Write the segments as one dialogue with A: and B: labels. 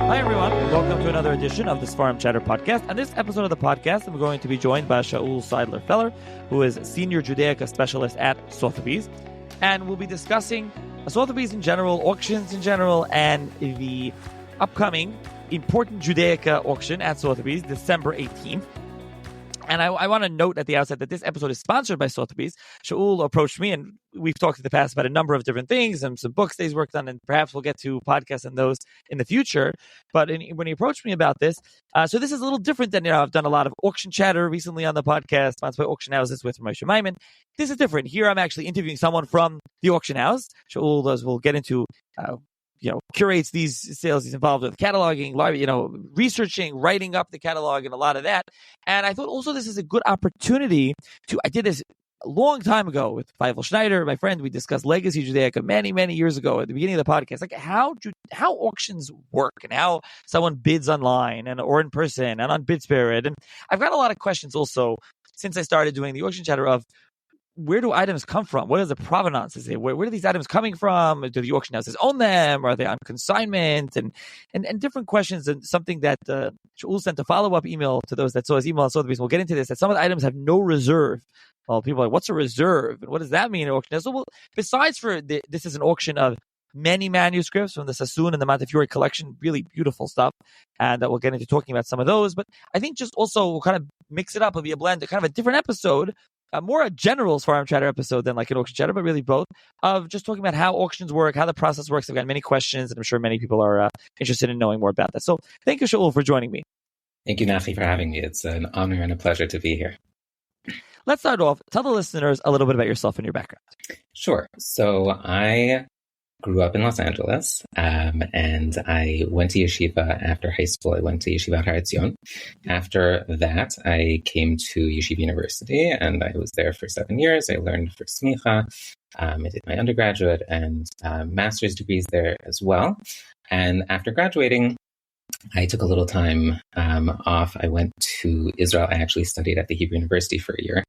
A: Hi everyone, welcome to another edition of the Sfarim Chatter podcast. On this episode of the podcast, I'm going to be joined by Shaul Seidler-Feller, who is Senior Judaica Specialist at Sotheby's, and we'll be discussing Sotheby's in general, auctions in general, and the upcoming important Judaica auction at Sotheby's, December 18th. And I want to note at the outset that this episode is sponsored by Sotheby's. Shaul approached me, and we've talked in the past about a number of different things and some books that he's worked on, and perhaps we'll get to podcasts and those in the future. But when he approached me about this, so this is a little different than, I've done a lot of auction chatter recently on the podcast, sponsored by auction houses with Moshe Maimon. This is different. Here I'm actually interviewing someone from the auction house. Shaul will get into curates these sales. He's involved with cataloging, researching, writing up the catalog, and a lot of that. And I thought also this is a good opportunity I did this a long time ago with Feivel Schneider, my friend. We discussed Legacy Judaica many, many years ago at the beginning of the podcast, like how auctions work and how someone bids online or in person and on BidSpirit. And I've got a lot of questions also since I started doing the auction chatter of, where do items come from? What is the provenance? Where are these items coming from? Do the auction houses own them? Are they on consignment? And different questions. And something that Shaul sent a follow-up email to those that saw his email on Sotheby's. We'll get into this, that some of the items have no reserve. Well, people are like, what's a reserve? And what does that mean in auction? So besides this is an auction of many manuscripts from the Sassoon and the Montefiore collection, really beautiful stuff. And we'll get into talking about some of those. But I think just also we'll kind of mix it up. It'll be a blend, kind of a different episode. More a general Sfarim Chatter episode than like an auction chatter, but really both, of just talking about how auctions work, how the process works. I've got many questions, and I'm sure many people are interested in knowing more about that. So thank you, Shaul, for joining me.
B: Thank you, Nafi, for having me. It's an honor and a pleasure to be here.
A: Let's start off. Tell the listeners a little bit about yourself and your background.
B: Sure. So I grew up in Los Angeles, and I went to yeshiva after high school. I went to Yeshivat Har Etzion. After that, I came to Yeshiva University, and I was there for 7 years. I learned for smicha. I did my undergraduate and master's degrees there as well. And after graduating, I took a little time off. I went to Israel. I actually studied at the Hebrew University for a year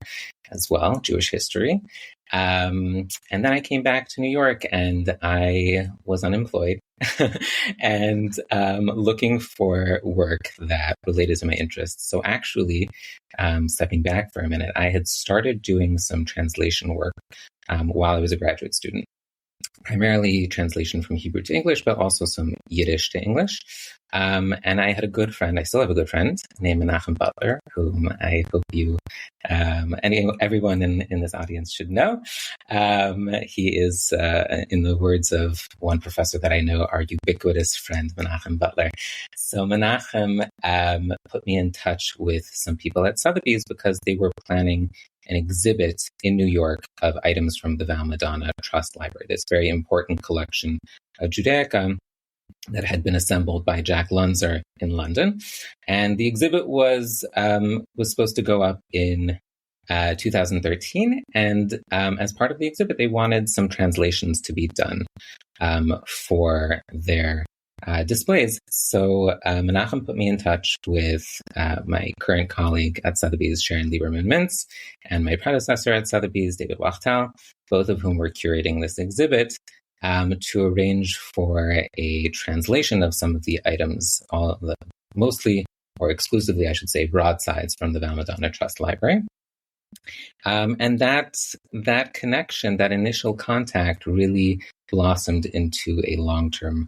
B: as well, Jewish history. And then I came back to New York, and I was unemployed and looking for work that related to my interests. So actually, stepping back for a minute, I had started doing some translation work while I was a graduate student. Primarily translation from Hebrew to English, but also some Yiddish to English. And I had a good friend, I still have a good friend, named Menachem Butler, whom I hope everyone in this audience should know. He is, in the words of one professor that I know, our ubiquitous friend, Menachem Butler. So Menachem put me in touch with some people at Sotheby's because they were planning an exhibit in New York of items from the Val Madonna Trust Library, this very important collection of Judaica that had been assembled by Jack Lunzer in London. And the exhibit was supposed to go up in 2013. And as part of the exhibit, they wanted some translations to be done for their displays. So Menachem put me in touch with my current colleague at Sotheby's, Sharon.mintz.consultant, and my predecessor at Sotheby's, David Wachtel, both of whom were curating this exhibit, to arrange for a translation of some of the items, mostly or exclusively, I should say, broadsides from the Val Madonna Trust Library. And that connection, that initial contact, really blossomed into a long-term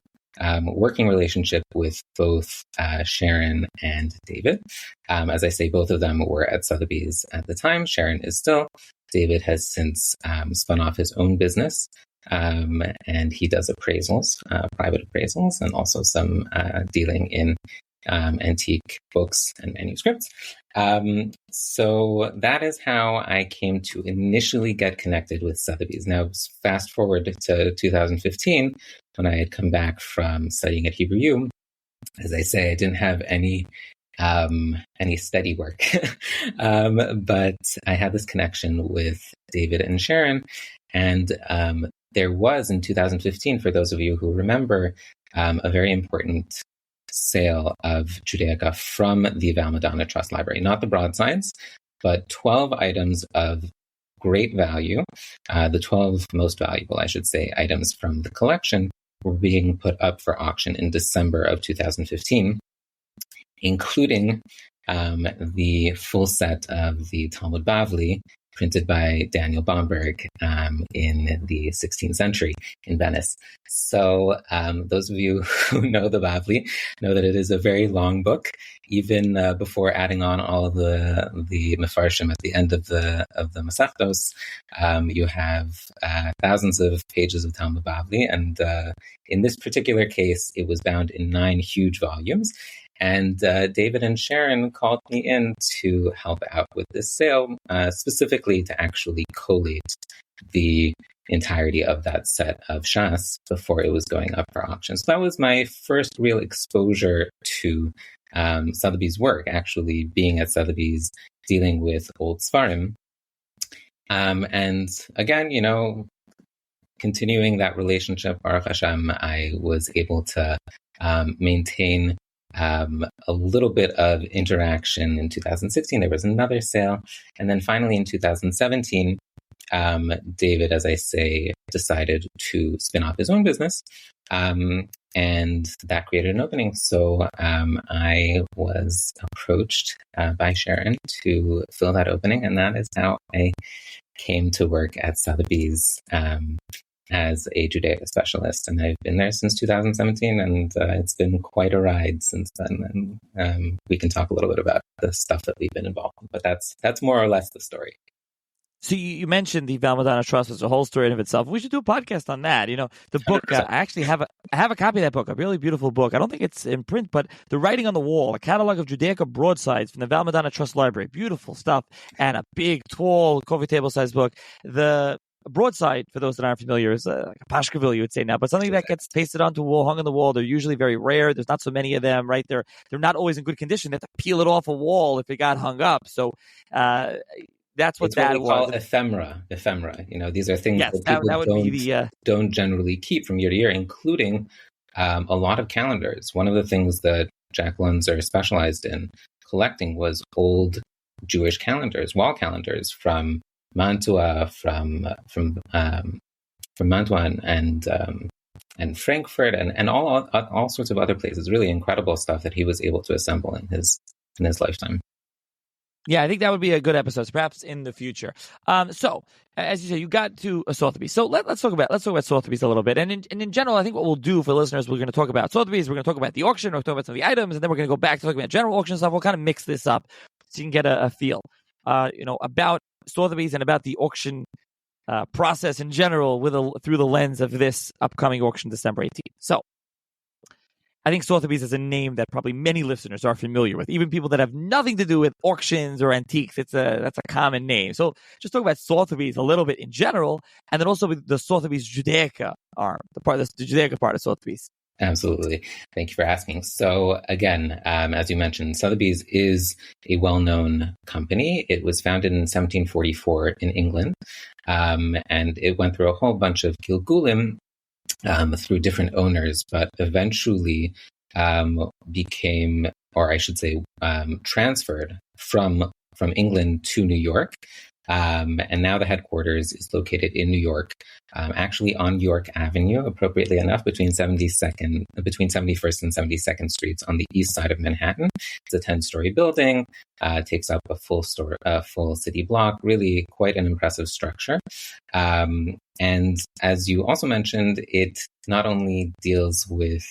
B: working relationship with both Sharon and David. As I say, both of them were at Sotheby's at the time. Sharon is still. David has since spun off his own business, and he does appraisals, private appraisals, and also some dealing in antique books and manuscripts. So that is how I came to initially get connected with Sotheby's. Now, fast forward to 2015, when I had come back from studying at Hebrew U. As I say, I didn't have any steady work, but I had this connection with David and Sharon, and there was in 2015, for those of you who remember, a very important sale of Judaica from the Val Madonna Trust Library, not the broadsides, but 12 items of great value, the 12 most valuable, I should say, items from the collection were being put up for auction in December of 2015, including the full set of the Talmud Bavli, printed by Daniel Bomberg in the 16th century in Venice. So those of you who know the Bavli know that it is a very long book. Even before adding on all of the mefarshim at the end of the Masechtos, you have thousands of pages of Talmud Bavli, and in this particular case, it was bound in 9 huge volumes. And David and Sharon called me in to help out with this sale, specifically to actually collate the entirety of that set of Shas before it was going up for auction. So that was my first real exposure to Sotheby's work, actually being at Sotheby's, dealing with old Sfarim. And again, continuing that relationship, Baruch Hashem, I was able to maintain a little bit of interaction. In 2016, there was another sale. And then finally in 2017, David, as I say, decided to spin off his own business. And that created an opening. So I was approached by Sharon to fill that opening. And that is how I came to work at Sotheby's as a Judaica specialist. And I've been there since 2017, and it's been quite a ride since then. And we can talk a little bit about the stuff that we've been involved in, but that's more or less the story.
A: So you mentioned the Valmadana Trust as a whole story in of itself. We should do a podcast on that. The book, I actually have a copy of that book, a really beautiful book. I don't think it's in print, but The Writing on the Wall, a catalog of Judaica broadsides from the Valmadana Trust Library. Beautiful stuff. And a big, tall, coffee table-sized book. The broadside, for those that aren't familiar, is like a pashkavil, you would say now, but something that gets pasted onto a wall, hung on the wall. They're usually very rare. There's not so many of them, right? They're not always in good condition. They have to peel it off a wall if it got hung up. So that's what that
B: we call ephemera. These are things that people don't generally keep from year to year, including a lot of calendars. One of the things that Jack Lunzer specialized in collecting was old Jewish calendars, wall calendars from Mantua, from Mantua and Frankfurt and all sorts of other places. Really incredible stuff that he was able to assemble in his lifetime.
A: Yeah, I think that would be a good episode, perhaps in the future. So, as you said, you got to Sotheby's. So let's talk about Sotheby's a little bit. And in general, I think what we'll do for listeners, we're going to talk about Sotheby's, we're going to talk about the auction, we're going to talk about some of the items, and then we're going to go back to talking about general auction stuff. We'll kind of mix this up so you can get a feel, about Sotheby's and about the auction process in general through the lens of this upcoming auction, December 18th. So, I think Sotheby's is a name that probably many listeners are familiar with, even people that have nothing to do with auctions or antiques. That's a common name. So just talk about Sotheby's a little bit in general, and then also with the Sotheby's Judaica arm, the Judaica part of Sotheby's.
B: Absolutely. Thank you for asking. So again, as you mentioned, Sotheby's is a well-known company. It was founded in 1744 in England, and it went through a whole bunch of Gilgulim through different owners, but eventually became, or I should say, transferred from England to New York. And now the headquarters is located in New York, actually on York Avenue, appropriately enough, between 71st and 72nd Streets on the east side of Manhattan. It's a 10-story building, takes up a full city block, really quite an impressive structure. And as you also mentioned, it not only deals with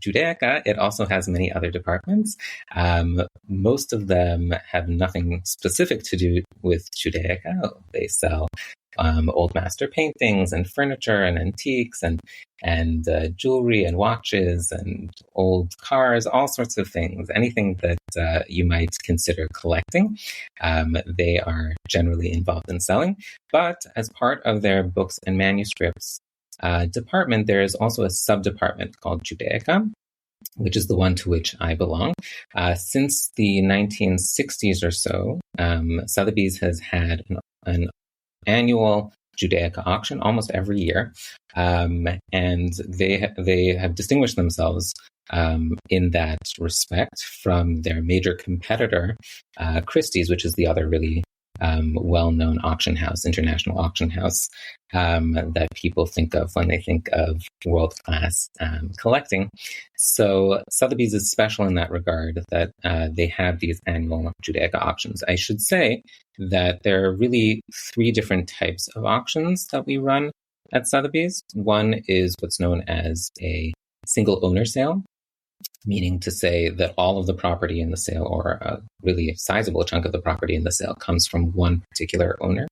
B: Judaica, it also has many other departments. Most of them have nothing specific to do with Judaica. They sell old master paintings and furniture and antiques and jewelry and watches and old cars, all sorts of things. Anything that you might consider collecting, they are generally involved in selling. But as part of their books and manuscripts department, there is also a sub-department called Judaica, which is the one to which I belong. Since the 1960s or so, Sotheby's has had an annual Judaica auction almost every year, and they have distinguished themselves in that respect from their major competitor, Christie's, which is the other really well-known auction house, international auction house, that people think of when they think of world-class collecting. So Sotheby's is special in that regard, that they have these annual Judaica auctions. I should say that there are really three different types of auctions that we run at Sotheby's. One is what's known as a single owner sale, meaning to say that all of the property in the sale, or a really sizable chunk of the property in the sale, comes from one particular owner.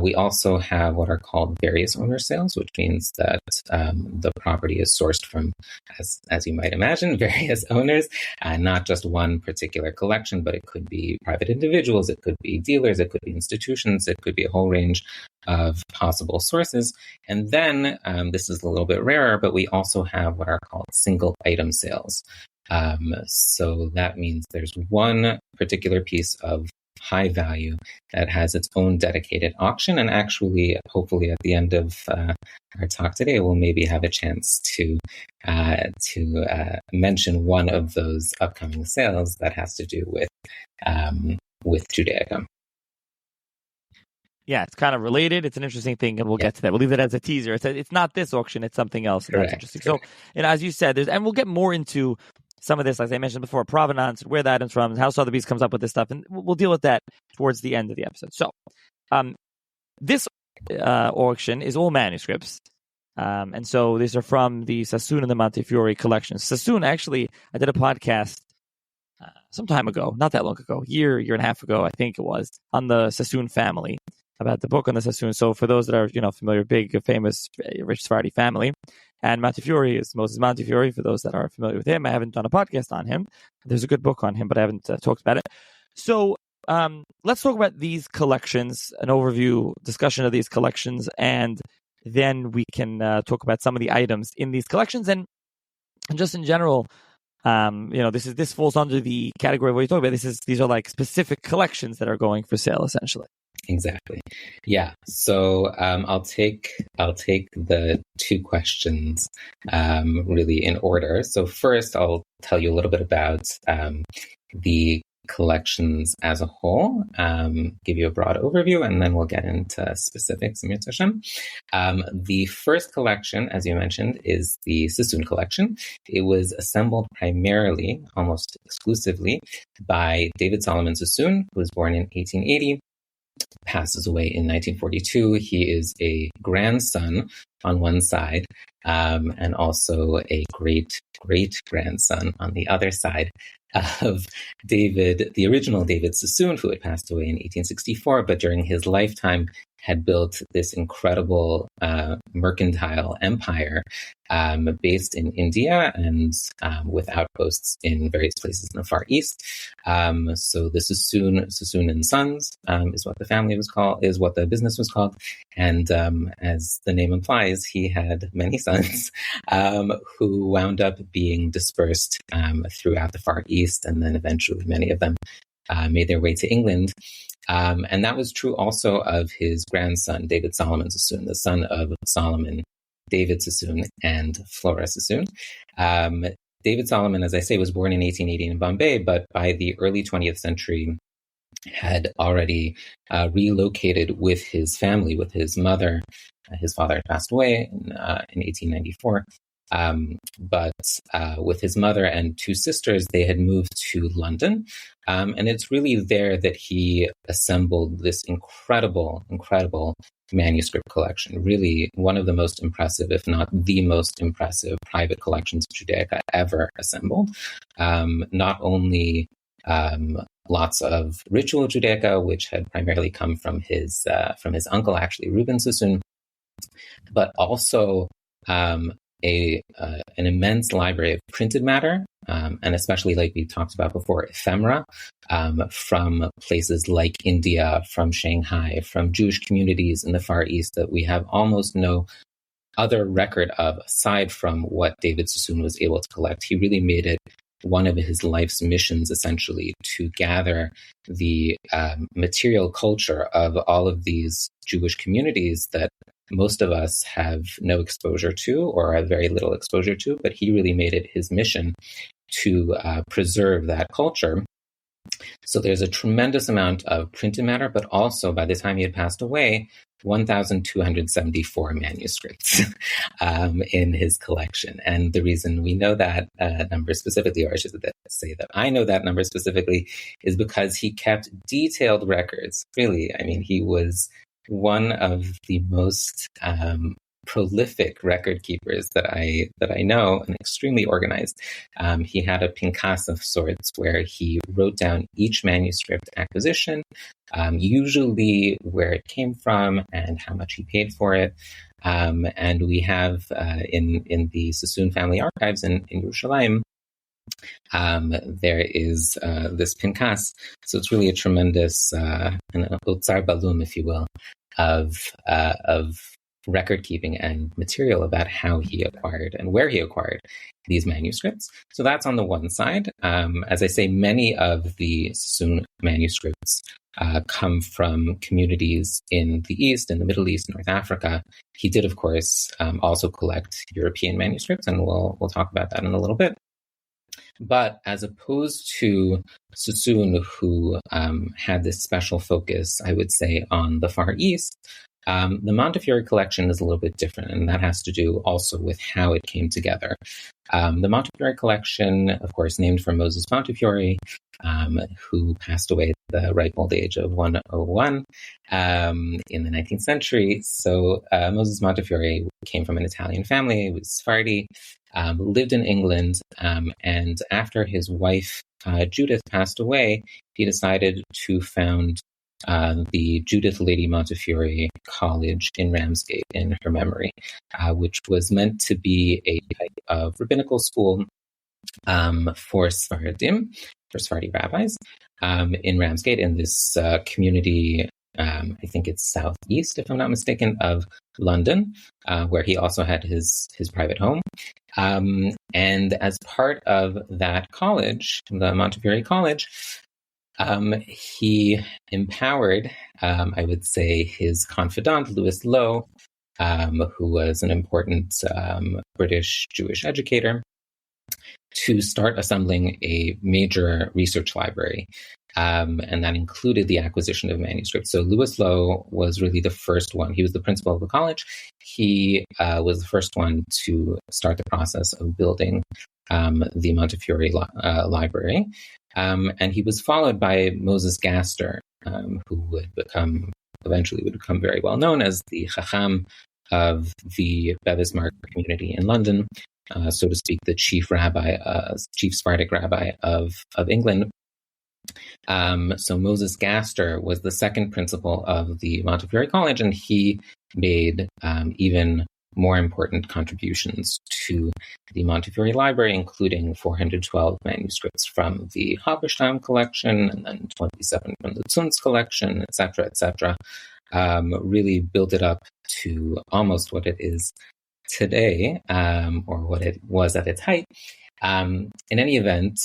B: We also have what are called various owner sales, which means that the property is sourced from, as you might imagine, various owners, not just one particular collection, but it could be private individuals, it could be dealers, it could be institutions, it could be a whole range of possible sources. And then, this is a little bit rarer, but we also have what are called single item sales. So that means there's one particular piece of high value that has its own dedicated auction. And actually, hopefully at the end of our talk today, we'll maybe have a chance to mention one of those upcoming sales that has to do with Judaica.
A: Yeah, it's kind of related. It's an interesting thing, and we'll get to that. We'll leave it as a teaser. It's not this auction; it's something else. And that's interesting. Correct. So, and as you said, and we'll get more into some of this, like I mentioned before, provenance, where that is from, how Sotheby's comes up with this stuff, and we'll deal with that towards the end of the episode. So, this auction is all manuscripts, and so these are from the Sassoon and the Montefiore collections. Sassoon, actually, I did a podcast some time ago, not that long ago, year and a half ago, I think it was, on the Sassoon family, about the book on the Sassoon. So for those that are, familiar, big, famous, rich Sephardi family, and Montefiore is Moses Montefiore, for those that are familiar with him. I haven't done a podcast on him. There's a good book on him, but I haven't talked about it. So let's talk about these collections, an overview, discussion of these collections, and then we can talk about some of the items in these collections. And just in general, this falls under the category of what you're talking about. These are like specific collections that are going for sale, essentially.
B: Exactly. Yeah. So I'll take the two questions really in order. So first, I'll tell you a little bit about the collections as a whole, give you a broad overview, and then we'll get into specifics. The first collection, as you mentioned, is the Sassoon collection. It was assembled primarily, almost exclusively, by David Solomon Sassoon, who was born in 1880. Passes away in 1942. He is a grandson on one side, and also a great-great-grandson on the other side of David, the original David Sassoon, who had passed away in 1864, but during his lifetime had built this incredible mercantile empire based in India and with outposts in various places in the Far East. So the Sassoon and Sons is what the family was called, is what the business was called. And as the name implies, he had many sons who wound up being dispersed throughout the Far East, and then eventually many of them made their way to England. And that was true also of his grandson, David Solomon Sassoon, the son of Solomon, David Sassoon, and Flora Sassoon. David Solomon, as I say, was born in 1880 in Bombay, but by the early 20th century had already relocated with his family, with his mother. His father had passed away in 1894. But with his mother and two sisters, they had moved to London. And it's really there that he assembled this incredible manuscript collection, really one of the most impressive, if not the most impressive, private collections of Judaica ever assembled. Not only lots of ritual Judaica, which had primarily come from his uncle, actually, Reuben Sassoon, but also an immense library of printed matter, and especially, like we talked about before, ephemera from places like India, from Shanghai, from Jewish communities in the Far East that we have almost no other record of aside from what David Sassoon was able to collect. He really made it one of his life's missions, essentially, to gather the material culture of all of these Jewish communities that most of us have no exposure to or have very little exposure to, but he really made it his mission to preserve that culture So there's a tremendous amount of printed matter, but also by the time he had passed away, 1,274 manuscripts in his collection. And the reason we know that number specifically, or I should say that I know that number specifically, is because he kept detailed records. Really, I mean, he was one of the most prolific record keepers that I know, and extremely organized. He had a pinkas of sorts where he wrote down each manuscript acquisition, usually where it came from and how much he paid for it. And we have in the Sassoon family archives in Yerushalayim, there is this pinkas. So it's really a tremendous an otzar balum, if you will, of record keeping and material about how he acquired and where he acquired these manuscripts. So that's on the one side. As I say, many of the Sassoon manuscripts come from communities in the East, in the Middle East, North Africa. He did, of course, also collect European manuscripts, and we'll talk about that in a little bit. But as opposed to Sassoon, who had this special focus, I would say, on the Far East, the Montefiore collection is a little bit different, and that has to do also with how it came together. The Montefiore collection, of course, named for Moses Montefiore, who passed away at the ripe old age of 101 in the 19th century. So Moses Montefiore came from an Italian family. He was Sephardi, lived in England, and after his wife Judith passed away, he decided to found the Judith Lady Montefiore College in Ramsgate in her memory, which was meant to be a type of rabbinical school for Sephardi rabbis in Ramsgate, in this community. I think it's southeast, if I'm not mistaken, of London, where he also had his private home. And as part of that college, the Montefiore College, he empowered, I would say, his confidant, Louis Lowe, who was an important British Jewish educator, to start assembling a major research library. And that included the acquisition of manuscripts. So Louis Lowe was really the first one. He was the principal of the college. He was the first one to start the process of building the Montefiore library. And he was followed by Moses Gaster, who eventually would become very well known as the Chacham of the Bevismark community in London, so to speak, the chief Sephardic rabbi of England. So Moses Gaster was the second principal of the Montefiore College, and he made even more important contributions to the Montefiore Library, including 412 manuscripts from the Halberstam collection, and then 27 from the Zunz collection, etc., etc. Really built it up to almost what it is today, or what it was at its height. In any event,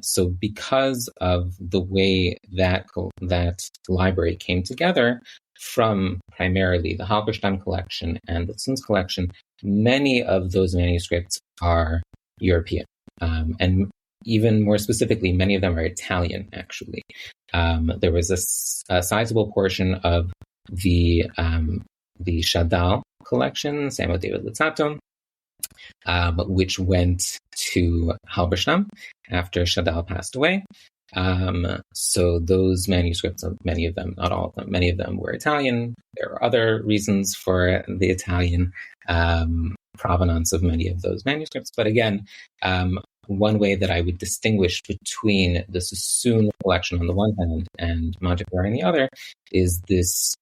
B: so because of the way that library came together from primarily the Halberstam collection and the Zunz collection, many of those manuscripts are European. And even more specifically, many of them are Italian, actually. There was a sizable portion of the Shadal collection, Samuel David Luzzato, which went to Halberstam after Shadal passed away. So those manuscripts, many of them, not all of them, many of them were Italian. There are other reasons for the Italian provenance of many of those manuscripts. But again, one way that I would distinguish between the Sassoon collection on the one hand and Montefiore on the other is this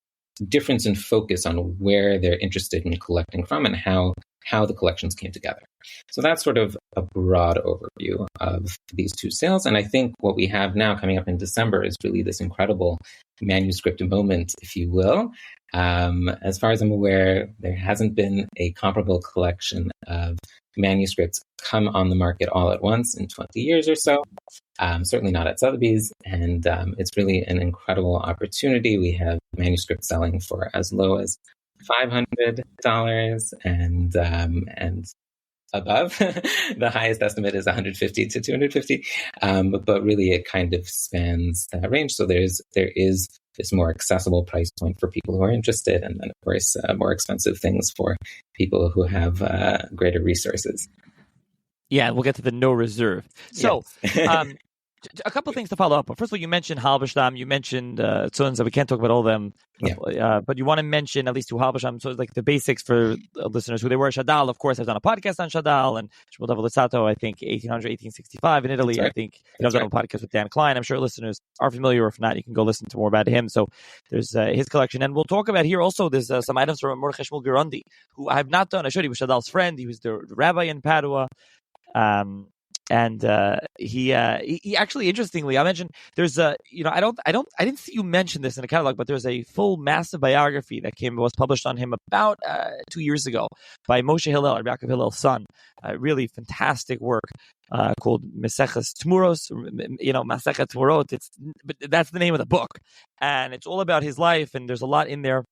B: difference in focus on where they're interested in collecting from and how the collections came together. So that's sort of a broad overview of these two sales. And I think what we have now coming up in December is really this incredible manuscript moment, if you will. As far as I'm aware, there hasn't been a comparable collection of manuscripts come on the market all at once in 20 years or so. Certainly not at Sotheby's. And it's really an incredible opportunity. We have manuscripts selling for as low as $500 and above. The highest estimate is 150 to 250, but really it kind of spans that range. So there is this more accessible price point for people who are interested, and then of course more expensive things for people who have greater resources.
A: Yeah, we'll get to the no reserve. So,
B: yes.
A: A couple of things to follow up. First of all, you mentioned Halberstam, you mentioned Tzunza. We can't talk about all of them, but you want to mention at least two Halberstam. So, like the basics for listeners who they were. Shadal, of course, I've done a podcast on Shadal, and Shmuel David Lissato, I think 1800, 1865 in Italy. Right. I think I've done a podcast with Dan Klein. I'm sure listeners are familiar. If not, you can go listen to more about him. So, there's his collection, and we'll talk about here also. There's some items from Mordechai Shmuel Gerundi, who I have not done. I showed he was Shadal's friend. He was the rabbi in Padua. And he actually, interestingly, I mentioned there's I didn't see you mention this in the catalog, but there's a full massive biography that was published on him about 2 years ago by Moshe Hillel, Yaakov Hillel's son. Really fantastic work called Maseches Tmuros, Masechet Tmurot. But that's the name of the book, and it's all about his life, and there's a lot in there.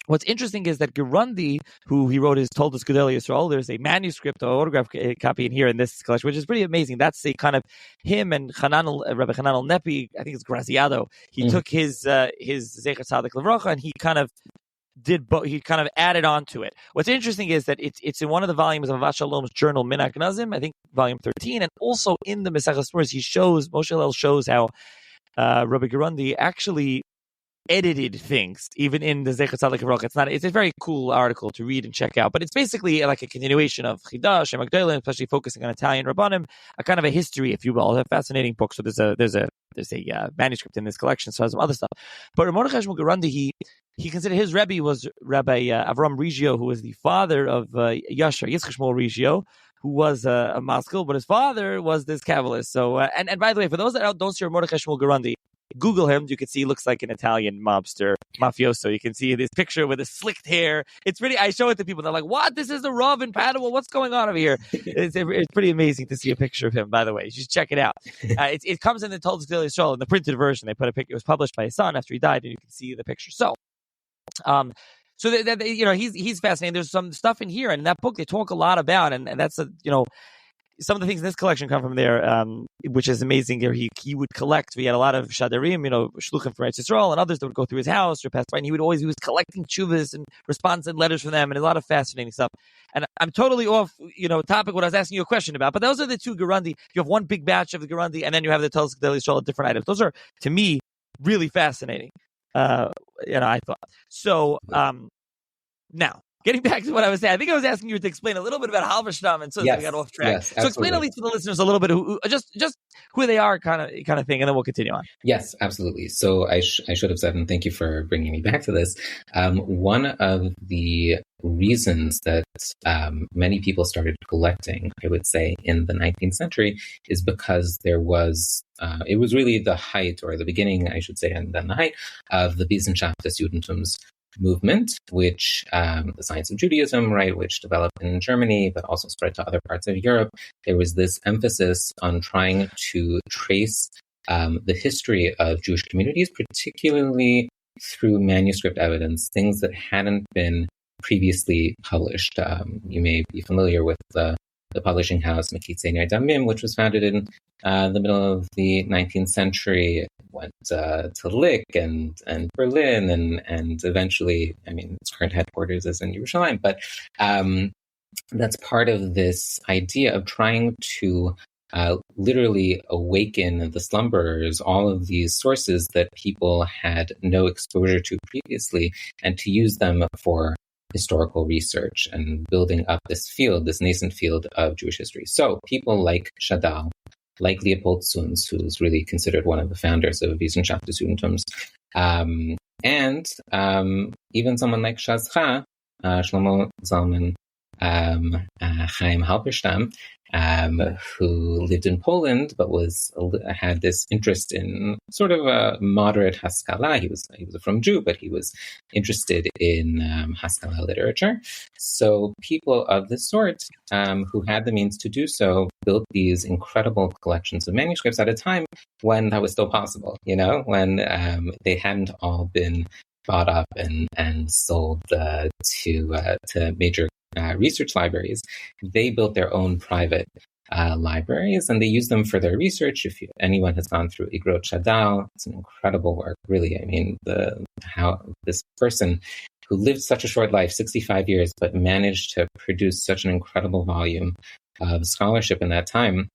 A: What's interesting is that Gerundi, who he wrote his Toldos Gedolei Yisrael, there's a manuscript or autograph copy in here in this collection, which is pretty amazing. That's a kind of him and Rabbi Hanan Nepi, I think it's Graziado. He took his Zecher Tzadik Levracha, and he kind of did he kind of added on to it. What's interesting is that it's in one of the volumes of Avat Shalom's journal Minach Nazim, I think volume 13, and also in the Maseches Tmuros, Moshe Hillel shows how Rabbi Gerundi actually edited things, even in the Zecher Tzadik Levracha. It's a very cool article to read and check out, but it's basically like a continuation of Chidash and Magdalene, especially focusing on Italian Rabbanim, a kind of a history, if you will. It's a fascinating book. So there's a manuscript in this collection, so has some other stuff. But Mordechai Shmuel Gerundi, he considered his Rebbe was Rabbi Avram Rigio, who was the father of Yashar Yitzchak Shmuel Rigio, who was a Maskil, but his father was this Kabbalist. So, and by the way, for those that don't see Mordechai Shmuel Gerundi, Google him. You can see he looks like an Italian mafioso. You can see this picture with his slicked hair. It's pretty. I show it to people. They're like, "What? This is the Rav in Padua. What's going on over here?" It's pretty amazing to see a picture of him. By the way, you should check it out. It comes in the Toldos Gedolei Yisrael in the printed version. They put a picture. It was published by his son after he died, and you can see the picture. So, he's fascinating. There's some stuff in here, and in that book they talk a lot about, and that's some of the things in this collection come from there, which is amazing. There, he would collect. We had a lot of shadarim, shluchim from Eretz Yisrael, and others that would go through his house or pass by. And he was collecting tshuvas and responsive letters from them, and a lot of fascinating stuff. And I'm totally off, topic what I was asking you a question about. But those are the two Gerundi. You have one big batch of the Gerundi, and then you have the Toldos Gedolei Yisrael, different items. Those are, to me, really fascinating. I thought so. Now, getting back to what I was saying, I think I was asking you to explain a little bit about Halberstam, and so we got off track.
B: Yes,
A: so explain at least to the listeners a little bit who just who they are, kind of thing, and then we'll continue on.
B: Yes, absolutely. So I should have said, and thank you for bringing me back to this. One of the reasons that many people started collecting, I would say, in the 19th century is because there was it was really the height, or the beginning, I should say, and then the height of the Wissenschaft des Judentums movement, which the science of Judaism, right, which developed in Germany, but also spread to other parts of Europe. There was this emphasis on trying to trace the history of Jewish communities, particularly through manuscript evidence, things that hadn't been previously published. You may be familiar with the publishing house Mekitzei Damim, which was founded in the middle of the 19th century. Went to Lick and Berlin, and eventually, its current headquarters is in Yerushalayim. But that's part of this idea of trying to literally awaken the slumberers, all of these sources that people had no exposure to previously, and to use them for historical research and building up this nascent field of Jewish history. So people like Shadal, like Leopold Zunz, who's really considered one of the founders of Wissenschaft des Judentums, and even someone like Shazcha, Shlomo Zalman Chaim Halberstam, who lived in Poland but had this interest in sort of a moderate Haskalah. He was a from Jew, but he was interested in Haskalah literature. So people of this sort, who had the means to do so, built these incredible collections of manuscripts at a time when that was still possible. When they hadn't all been bought up and sold to major research libraries, they built their own private libraries, and they use them for their research. If anyone has gone through Igrot Shadal, it's an incredible work, really. I mean, how this person who lived such a short life, 65 years, but managed to produce such an incredible volume of scholarship in that time.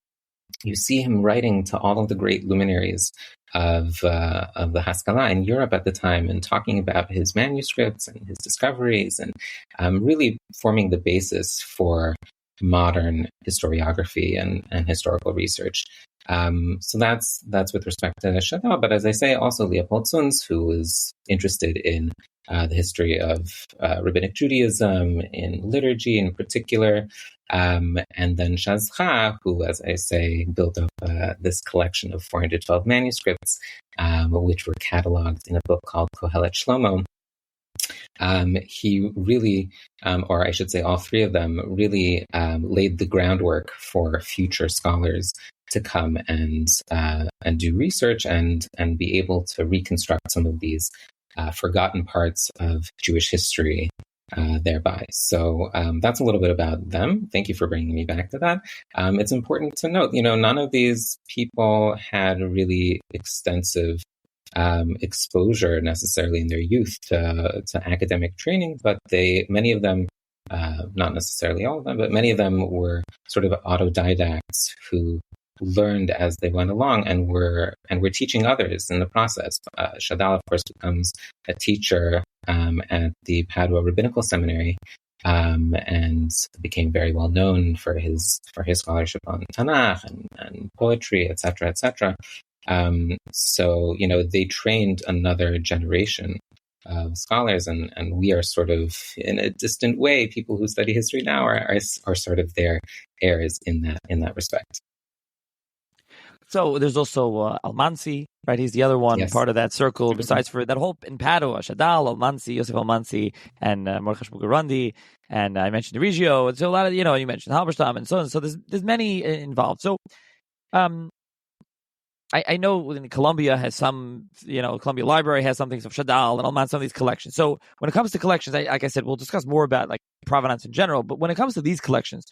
B: You see him writing to all of the great luminaries of the Haskalah in Europe at the time, and talking about his manuscripts and his discoveries, and really forming the basis for modern historiography and historical research. So that's with respect to Shadal. But as I say, also Leopold Zunz, who was interested in the history of rabbinic Judaism, in liturgy in particular, and then Shazcha, who, as I say, built up this collection of 412 manuscripts, which were cataloged in a book called Kohelet Shlomo. He really, or I should say all three of them, really laid the groundwork for future scholars to come and do research and be able to reconstruct some of these forgotten parts of Jewish history thereby. So that's a little bit about them. Thank you for bringing me back to that. It's important to note, none of these people had really extensive exposure necessarily in their youth to academic training, but many of them, not necessarily all of them, but many of them were sort of autodidacts who learned as they went along and were teaching others in the process. Shadal, of course, becomes a teacher at the Padua Rabbinical Seminary, and became very well known for his scholarship on Tanakh and poetry, etc., etc. So they trained another generation of scholars, and we are sort of, in a distant way, people who study history now are sort of their heirs in that respect.
A: So there's also Almansi, right? He's the other one,
B: yes,
A: part of that circle, besides for that whole in Padua, Shadal, Almansi, Yosef Almansi, and Mordechai Bugarandi, and I mentioned Regio, and so a lot of, you mentioned Halberstam, and so on. So there's many involved. So I know Columbia has some, Columbia Library has some things of Shadal and Almansi, some of these collections. So when it comes to collections, like I said, we'll discuss more about like provenance in general, but when it comes to these collections,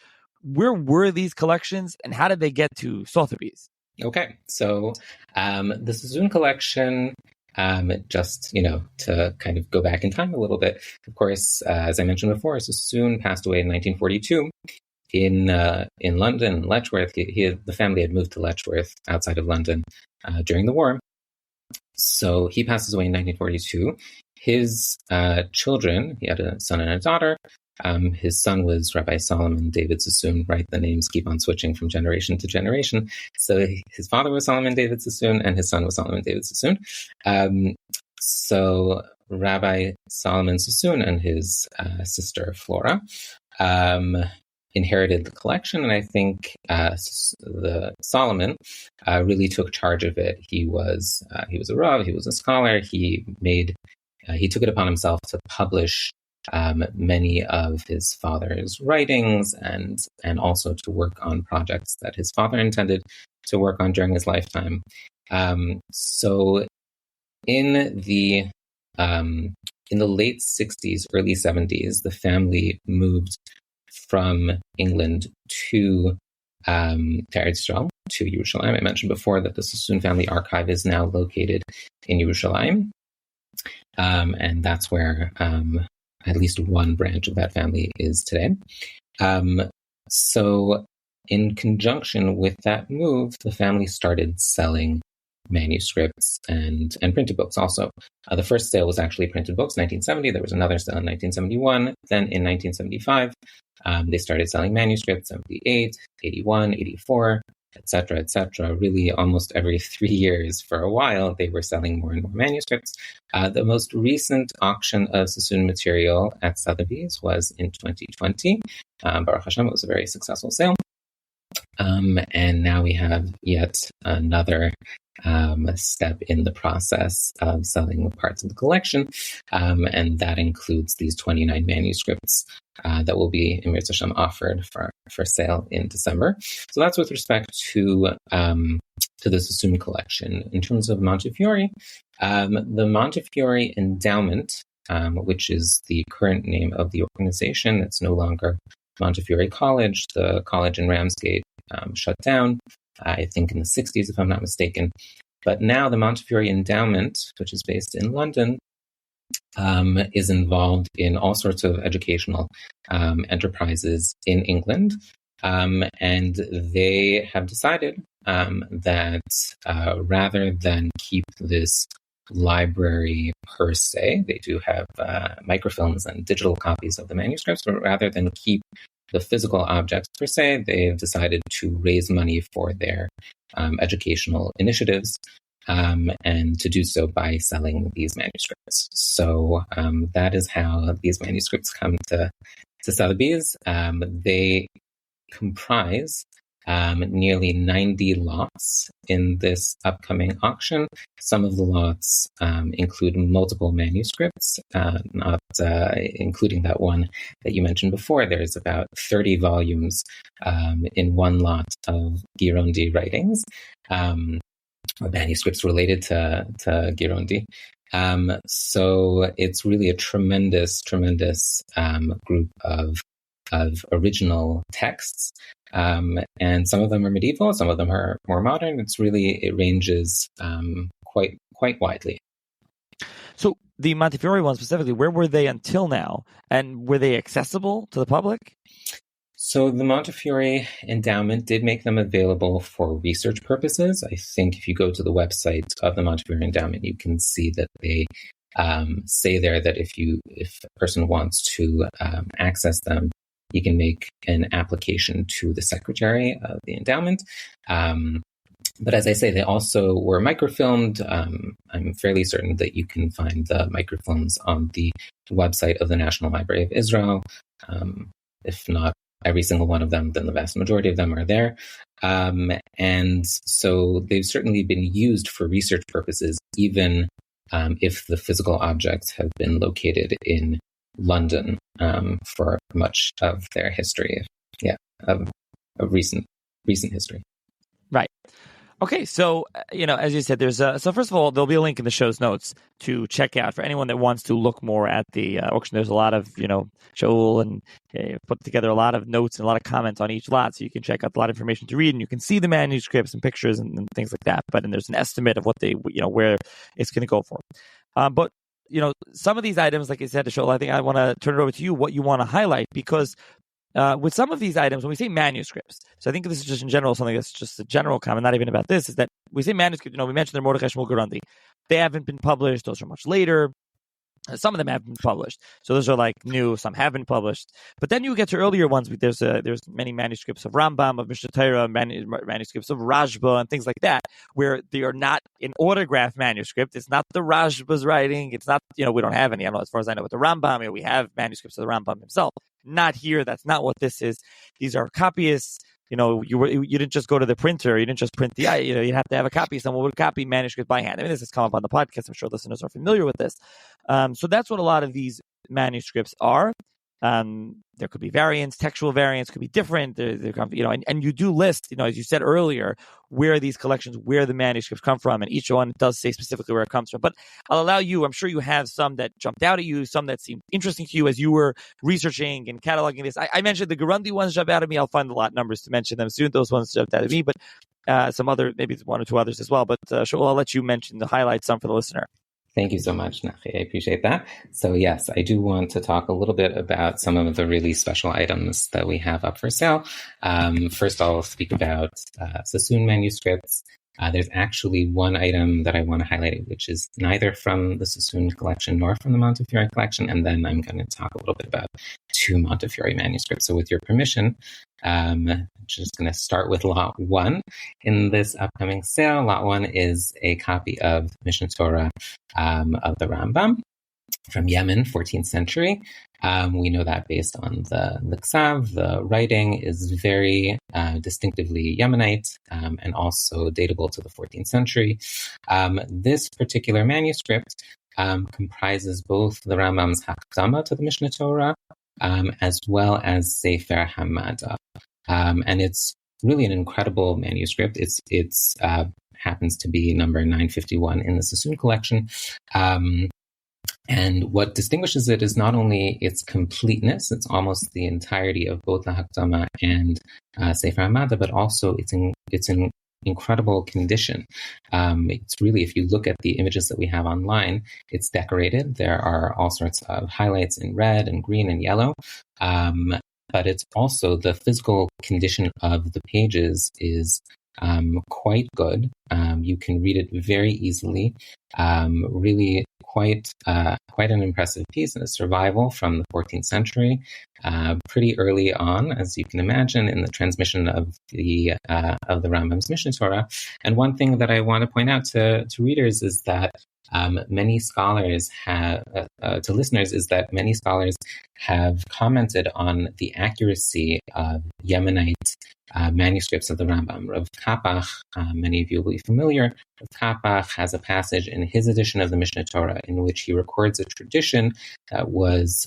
A: where were these collections and how did they get to Sotheby's?
B: Okay, so the Sassoon collection, just, to kind of go back in time a little bit, of course, as I mentioned before, Sassoon passed away in 1942 in London, Letchworth. The family had moved to Letchworth outside of London during the war. So he passes away in 1942. His children, he had a son and a daughter. His son was Rabbi Solomon David Sassoon, right? The names keep on switching from generation to generation. So his father was Solomon David Sassoon and his son was Solomon David Sassoon. So Rabbi Solomon Sassoon and his sister Flora inherited the collection, and I think the Solomon really took charge of it. He was a Rav, he was a scholar. He took it upon himself to publish many of his father's writings and also to work on projects that his father intended to work on during his lifetime. So in the late 60s, early 70s, the family moved from England to Eretz Yisrael, to Yerushalayim. I mentioned before that the Sassoon family archive is now located in Yerushalayim, and that's where at least one branch of that family is today. So in conjunction with that move, the family started selling manuscripts and printed books also. The first sale was actually printed books, 1970. There was another sale in 1971. Then in 1975, they started selling manuscripts, 78, 81, 84, etc., etc. Really, almost every 3 years for a while, they were selling more and more manuscripts. The most recent auction of Sassoon material at Sotheby's was in 2020. Baruch Hashem, it was a very successful sale. And now we have yet another step in the process of selling parts of the collection, and that includes these 29 manuscripts that will be, in Mirz Hashem, offered for sale in December. So that's with respect to the Sassoon collection. In terms of Montefiore, the Montefiore Endowment which is the current name of the organization. It's no longer Montefiore College. The college in Ramsgate shut down, I think in the 60s, if I'm not mistaken. But now the Montefiore Endowment, which is based in London, is involved in all sorts of educational enterprises in England. And they have decided that rather than keep this library per se, they do have microfilms and digital copies of the manuscripts, but rather than keep the physical objects per se, they've decided to raise money for their educational initiatives. And to do so by selling these manuscripts. So that is how these manuscripts come to Sotheby's. They comprise nearly 90 lots in this upcoming auction. Some of the lots include multiple manuscripts, not including that one that you mentioned before. There's about 30 volumes in one lot of Girondi writings. Or manuscripts related to Girondi. So it's really a tremendous group of original texts. And some of them are medieval, some of them are more modern. It ranges quite widely.
A: So the Montefiore ones specifically, where were they until now? And were they accessible to the public?
B: So the Montefiore Endowment did make them available for research purposes. I think if you go to the website of the Montefiore Endowment, you can see that they say there that if a person wants to access them, you can make an application to the secretary of the endowment. But as I say, they also were microfilmed. I'm fairly certain that you can find the microfilms on the website of the National Library of Israel. If not every single one of them, then the vast majority of them are there. And so they've certainly been used for research purposes, even if the physical objects have been located in London for much of their history, of recent history.
A: Right. Okay, so, as you said, there's so first of all, there'll be a link in the show's notes to check out for anyone that wants to look more at the auction. There's a lot of, Shaul and put together a lot of notes and a lot of comments on each lot, so you can check out a lot of information to read, and you can see the manuscripts and pictures and things like that. But then there's an estimate of what they, where it's going to go for. But, some of these items, like I said to Shaul, I think I want to turn it over to you, what you want to highlight, because with some of these items, when we say manuscripts, so I think this is just in general something that's just a general comment, not even about this, is that we say manuscript, we mentioned the Mordechai Shmuel Girondi. They haven't been published. Those are much later. Some of them have been published. So those are like new. Some have been published. But then you get to earlier ones. There's many manuscripts of Rambam, of Mishnah Torah, manuscripts of Rashba, and things like that, where they are not an autograph manuscript. It's not the Rashba's writing. It's not, we don't have any. I don't know, as far as I know, with the Rambam, we have manuscripts of the Rambam himself. Not here. That's not what this is. These are copyists. You didn't just go to the printer. You didn't just print the. You have to have a copy. Someone would copy manuscript by hand. I mean, this has come up on the podcast. I'm sure listeners are familiar with this. So that's what a lot of these manuscripts are. There could be variants, textual variants could be different. And you do list, as you said earlier, where these collections, where the manuscripts come from, and each one does say specifically where it comes from. But I'll allow you, I'm sure you have some that jumped out at you, some that seemed interesting to you as you were researching and cataloging this. I mentioned the Girondi ones jump out at me. I'll find the lot numbers to mention them soon. Those ones jumped out at me, but some other, maybe one or two others as well. But Shaul, I'll let you mention the highlights, some for the listener.
B: Thank you so much, Nachi. I appreciate that. So yes, I do want to talk a little bit about some of the really special items that we have up for sale. First, I'll speak about Sassoon manuscripts. There's actually one item that I want to highlight, which is neither from the Sassoon collection nor from the Montefiore collection. And then I'm going to talk a little bit about two Montefiore manuscripts. So with your permission, I'm just going to start with Lot 1 in this upcoming sale. Lot 1 is a copy of Mishnah Torah of the Rambam from Yemen, 14th century. We know that based on the Ksav, the writing is very distinctively Yemenite and also datable to the 14th century. This particular manuscript comprises both the Rambam's Hakdama to the Mishnah Torah as well as Sefer Hamada. And it's really an incredible manuscript. It's happens to be number 951 in the Sassoon collection. And what distinguishes it is not only its completeness, it's almost the entirety of both the Hakdama and Sefer Hamada, but also it's in incredible condition. It's really, if you look at the images that we have online, it's decorated. There are all sorts of highlights in red and green and yellow. But it's also the physical condition of the pages is quite good. You can read it very easily. Really quite an impressive piece, and a survival from the 14th century, pretty early on, as you can imagine, in the transmission of the Rambam's Mishnah Torah. And one thing that I want to point out to readers is that many scholars have commented on the accuracy of Yemenite manuscripts of the Rambam. Rav Kapach, many of you will be familiar. Rav Kapach has a passage in his edition of the Mishnah Torah in which he records a tradition that was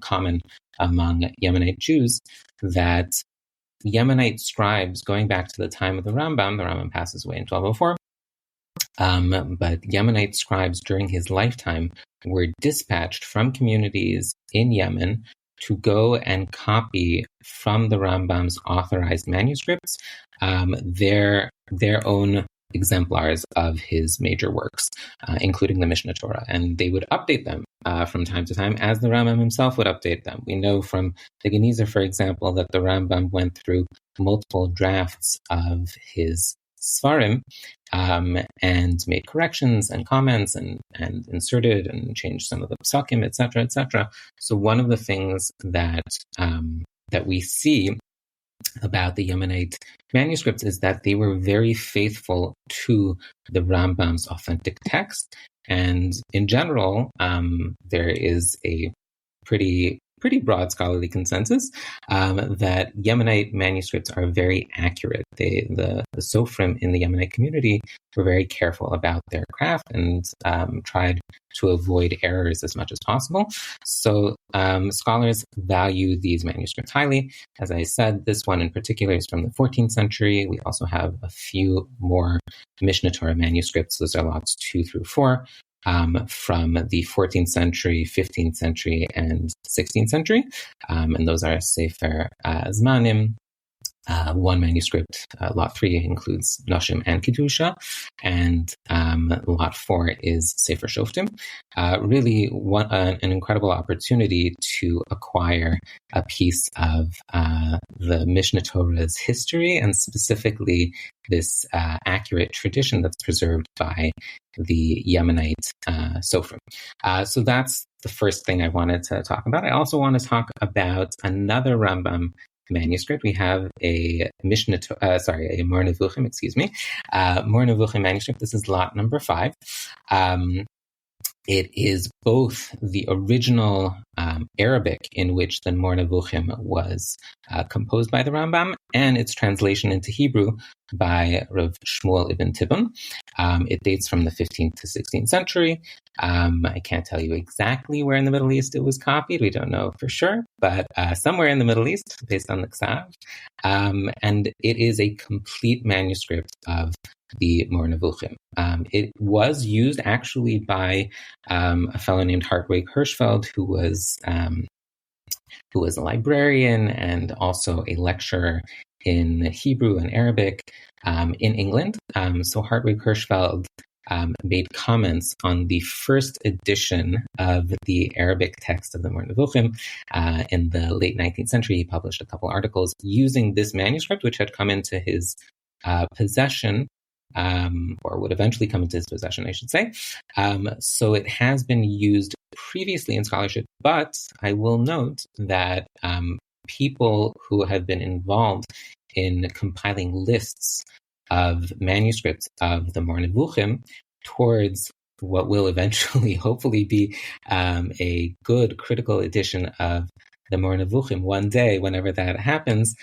B: common among Yemenite Jews, that Yemenite scribes, going back to the time of the Rambam passes away in 1204, but Yemenite scribes during his lifetime were dispatched from communities in Yemen to go and copy from the Rambam's authorized manuscripts their own exemplars of his major works, including the Mishnah Torah. And they would update them from time to time, as the Rambam himself would update them. We know from the Geniza, for example, that the Rambam went through multiple drafts of his Svarim and made corrections and comments and inserted and changed some of the psakim, etc., etc. So one of the things that we see about the Yemenite manuscripts is that they were very faithful to the Rambam's authentic text, and in general, there is a pretty broad scholarly consensus that Yemenite manuscripts are very accurate. The Sofrim in the Yemenite community were very careful about their craft and tried to avoid errors as much as possible. So scholars value these manuscripts highly. As I said, this one in particular is from the 14th century. We also have a few more Mishnah Torah manuscripts. Those are lots 2 through 4. From the 14th century, 15th century, and 16th century. And those are Sefer Zmanim. One manuscript, lot 3, includes Noshim and Kedusha, and lot 4 is Sefer Shoftim. Really an incredible opportunity to acquire a piece of the Mishnah Torah's history, and specifically this accurate tradition that's preserved by the Yemenite Sofrim. So that's the first thing I wanted to talk about. I also want to talk about another Rambam manuscript. We have a Mor Nevuchim, Mor Nevuchim manuscript. This is lot number 5. It is both the original Arabic in which the Mor Nevuchim was composed by the Rambam, and its translation into Hebrew by Rav Shmuel ibn Tibbon. It dates from the 15th to 16th century. I can't tell you exactly where in the Middle East it was copied. We don't know for sure, but somewhere in the Middle East, based on the Ksav. And it is a complete manuscript of the Mor Nevuchim. It was used actually by a fellow named Hartwig Hirschfeld, who was a librarian and also a lecturer in Hebrew and Arabic in England. So Hartwig Hirschfeld made comments on the first edition of the Arabic text of the Mor Nevuchim in the late 19th century. He published a couple articles using this manuscript, which had come into his possession, or would eventually come into his possession, I should say. So it has been used previously in scholarship, but I will note that people who have been involved in compiling lists of manuscripts of the Mor Nevuchim towards what will eventually, hopefully, be a good critical edition of the Mor Nevuchim one day, whenever that happens,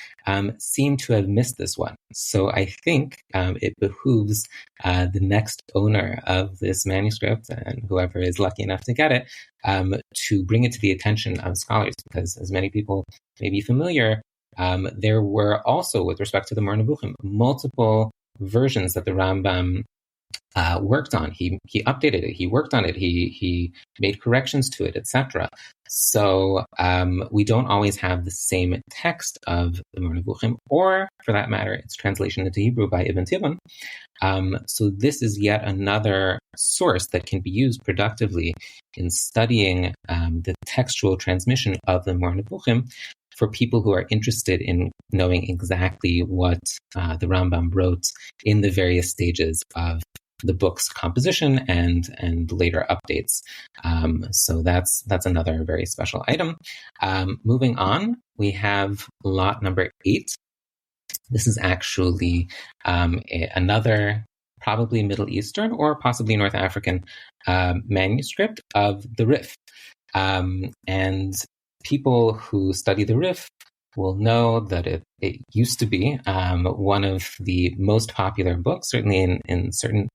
B: seem to have missed this one. So I think it behooves the next owner of this manuscript, and whoever is lucky enough to get it, to bring it to the attention of scholars, because as many people may be familiar, there were also, with respect to the Mor Nevuchim, multiple versions that the Rambam worked on. He updated it. He worked on it. He made corrections to it, etc. So we don't always have the same text of the Moreh Nevuchim, or for that matter, its translation into Hebrew by Ibn Tibbon. So this is yet another source that can be used productively in studying the textual transmission of the Moreh Nevuchim for people who are interested in knowing exactly what the Rambam wrote in the various stages of the book's composition and later updates. So that's another very special item. Moving on, we have lot number 8. This is actually another probably Middle Eastern or possibly North African manuscript of the Rif. And people who study the Rif will know that it used to be one of the most popular books, certainly in certain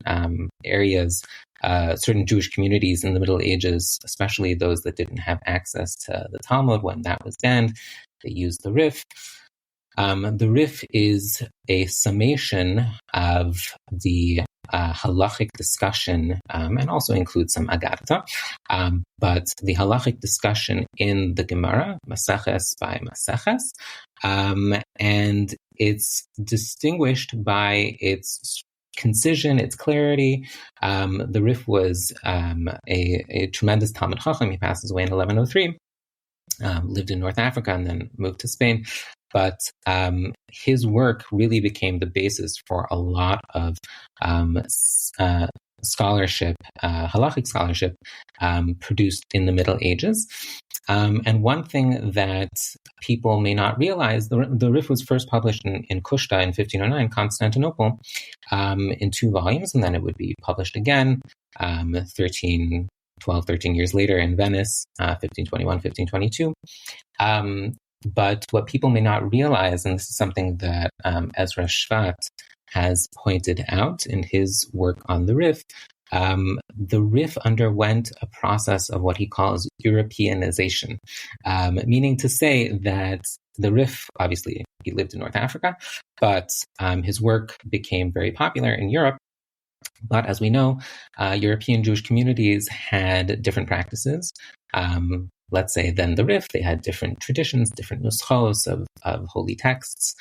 B: areas, certain Jewish communities in the Middle Ages, especially those that didn't have access to the Talmud when that was banned. They used the Rif. The Rif is a summation of the halachic discussion, and also includes some Agartha, but the halachic discussion in the Gemara, Maseches by Maseches, and it's distinguished by its concision, its clarity. The Rif was a tremendous Talmud Chacham. He passes away in 1103, lived in North Africa and then moved to Spain. But his work really became the basis for a lot of scholarship, halachic scholarship, produced in the Middle Ages. And one thing that people may not realize, the Rif was first published in Kushta in 1509, Constantinople, in 2 volumes, and then it would be published again 13 years later in Venice, 1521, 1522. But what people may not realize, and this is something that Ezra Shvat has pointed out in his work on the Rif underwent a process of what he calls Europeanization, meaning to say that the Rif, obviously, he lived in North Africa, but his work became very popular in Europe. But as we know, European Jewish communities had different practices. Let's say than the Rif, they had different traditions, different nuschos of holy texts.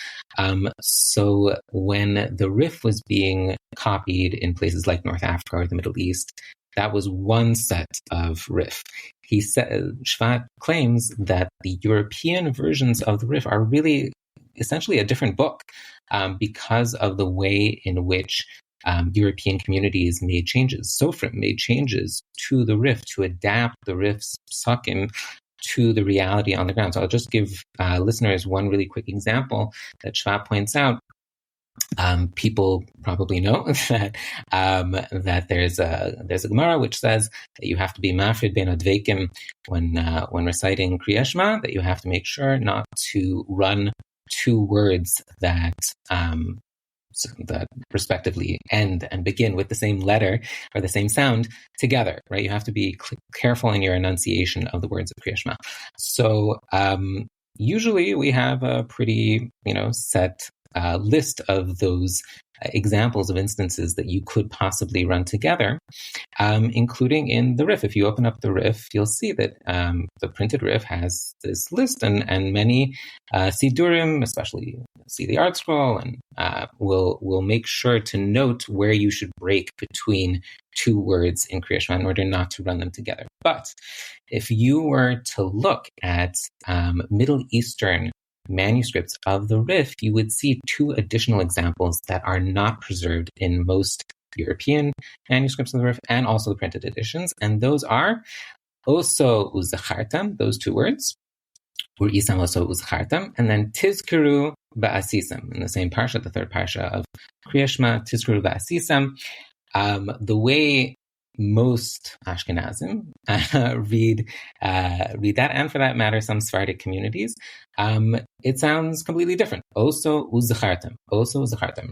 B: So when the Rif was being copied in places like North Africa or the Middle East, that was one set of Rif. He said, Shvat claims that the European versions of the Rif are really essentially a different book because of the way in which European communities made changes. Sofrim made changes to the Rif to adapt the Rif's psakim to the reality on the ground. So I'll just give listeners one really quick example that Shvat points out. People probably know that there's a Gemara which says that you have to be mafrid ben advekim when reciting Kriya Shema, that you have to make sure not to run 2 words that respectively end and begin with the same letter or the same sound together, right? You have to be careful in your enunciation of the words of Kriya Shema. So usually we have a pretty, set list of those examples of instances that you could possibly run together, including in the Rif. If you open up the Rif, you'll see that the printed Rif has this list, and many Sidurim, especially see the art scroll, and will make sure to note where you should break between 2 words in Kriya Shema in order not to run them together. But if you were to look at Middle Eastern manuscripts of the Rif, you would see 2 additional examples that are not preserved in most European manuscripts of the Rif and also the printed editions. And those are Oso Uzachartam, those 2 words, Ur Isam Oso Uzachartam, and then Tizkuru Ba'asisam, in the same parsha, the 3rd parsha of Kriya Shema, Tizkuru Ba'asisam. The way most Ashkenazim read that, and for that matter, some Sephardic communities, it sounds completely different. Oso uzachartem,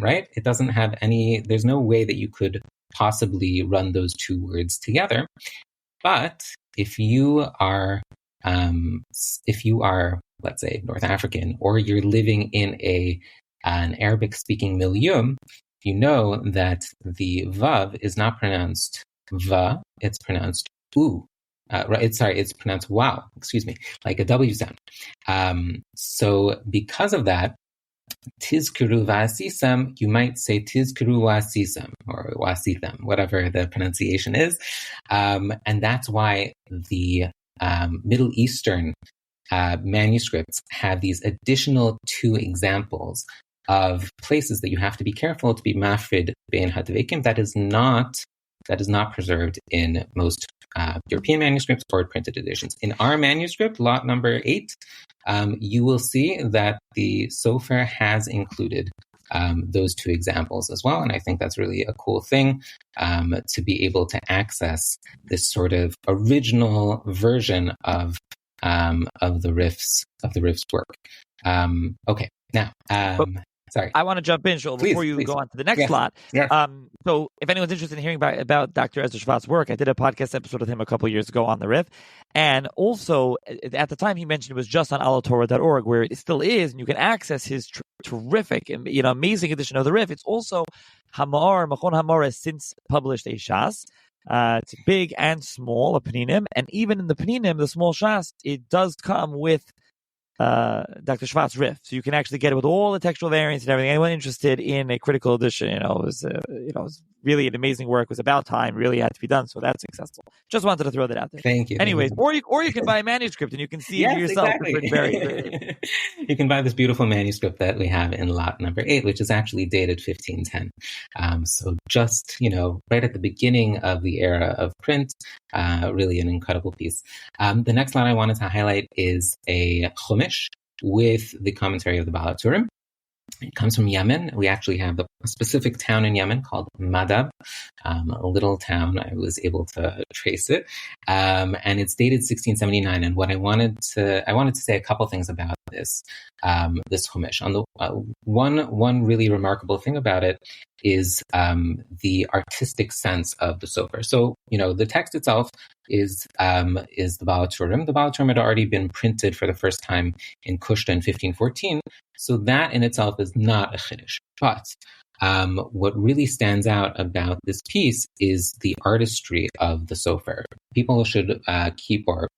B: right? It doesn't have there's no way that you could possibly run those 2 words together. But if you are, let's say, North African, or you're living in an Arabic-speaking milieu, you know that the vav is not pronounced va, it's pronounced u. It's pronounced wow, like a W sound. So because of that, tizkuru vasisam, you might say tizkuru wasisam or wasitham, whatever the pronunciation is. And that's why the Middle Eastern manuscripts have these additional two examples of places that you have to be careful to be mafrid bein hadvekim. That is not preserved in most European manuscripts or printed editions. In our manuscript, lot number 8, you will see that the Sofer has included those two examples as well. And I think that's really a cool thing to be able to access this sort of original version of the Riff's work. Okay, now, sorry.
A: I want to jump in, Shaul, before you go on to the next slot.
B: Yes.
A: So if anyone's interested in hearing about Dr. Ezra Schwarz's work, I did a podcast episode with him a couple years ago on the Riff. And also, at the time he mentioned it was just on alatorah.org, where it still is, and you can access his terrific, amazing edition of the Riff. It's also Machon Hamor has since published a Shas. It's big and small, a Paninim, and even in the Paninim, the small Shas, it does come with Dr. Schwarz's Riff, so you can actually get it with all the textual variants and everything. Anyone interested in a critical edition, it was really an amazing work. It was about time, really had to be done, so that's successful. Just wanted to throw that out there.
B: Thank you.
A: Anyways, or you can buy a manuscript and you can see it yourself.
B: Exactly. You can buy this beautiful manuscript that we have in lot number 8, which is actually dated 1510. So just right at the beginning of the era of print, really an incredible piece. The next lot I wanted to highlight is a chumash with the commentary of the Baal HaTurim. It comes from Yemen. We actually have a specific town in Yemen called Madab, a little town. I was able to trace it, and it's dated 1679. And what I wanted to say a couple things about this chumash. On the one really remarkable thing about it is the artistic sense of the Sofer. So the text itself is the Baal HaTurim. The Baal HaTurim had already been printed for the first time in Kushta in 1514. So that in itself is not a chiddush. But what really stands out about this piece is the artistry of the Sofer. People should keep, or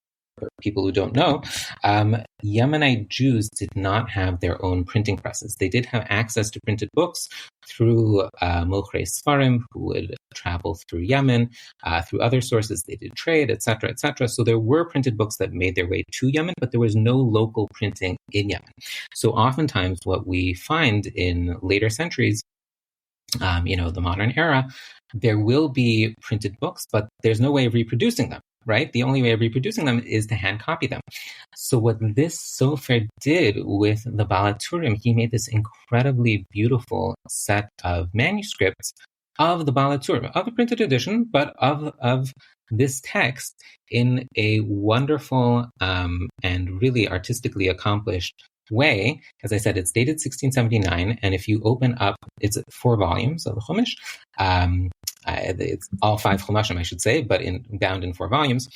B: people who don't know, Yemenite Jews did not have their own printing presses. They did have access to printed books through Mochrei Sfarim, who would travel through Yemen, through other sources. They did trade, etc., etc. So there were printed books that made their way to Yemen, but there was no local printing in Yemen. So oftentimes what we find in later centuries, the modern era, there will be printed books, but there's no way of reproducing them. Right? The only way of reproducing them is to hand copy them. So what this Sofer did with the Baal HaTurim, he made this incredibly beautiful set of manuscripts of the Baal HaTurim, of the printed edition, but of this text in a wonderful and really artistically accomplished way. As I said, it's dated 1679, and if you open up, it's 4 volumes of the Chumash. It's all 5 Chumashim, I should say, but bound in 4 volumes.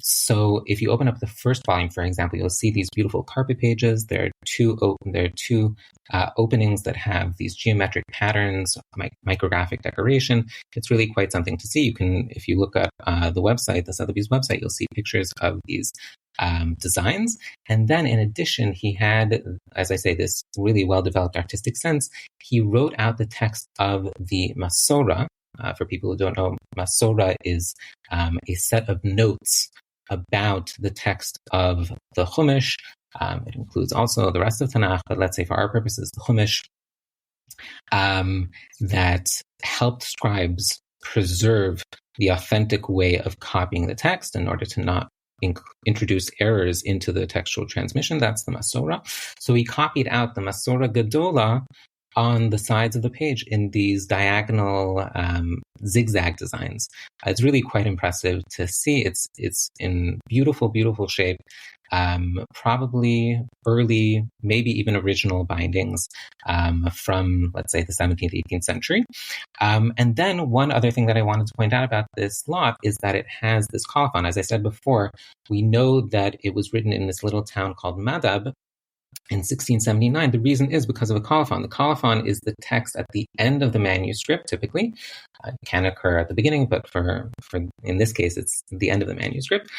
B: So if you open up the first volume, for example, you'll see these beautiful carpet pages. There are two openings that have these geometric patterns, micrographic decoration. It's really quite something to see. You can, if you look at the website, the Sotheby's website, you'll see pictures of these designs. And then in addition, he had, as I say, this really well-developed artistic sense. He wrote out the text of the Masorah. For people who don't know, Masorah is a set of notes about the text of the Chumash. It includes also the rest of Tanakh, but let's say for our purposes, the Chumash, that helped scribes preserve the authentic way of copying the text in order to not introduce errors into the textual transmission. That's the Masorah. So he copied out the Masorah Gedola on the sides of the page in these diagonal zigzag designs. It's really quite impressive to see. It's in beautiful, beautiful shape. Probably early, maybe even original bindings from, let's say, the 17th, 18th century. And then one other thing that I wanted to point out about this lot is that it has this colophon. As I said before, we know that it was written in this little town called Madab, in 1679. The reason is because of a colophon. The colophon is the text at the end of the manuscript, typically. It can occur at the beginning, but for in this case, it's the end of the manuscript,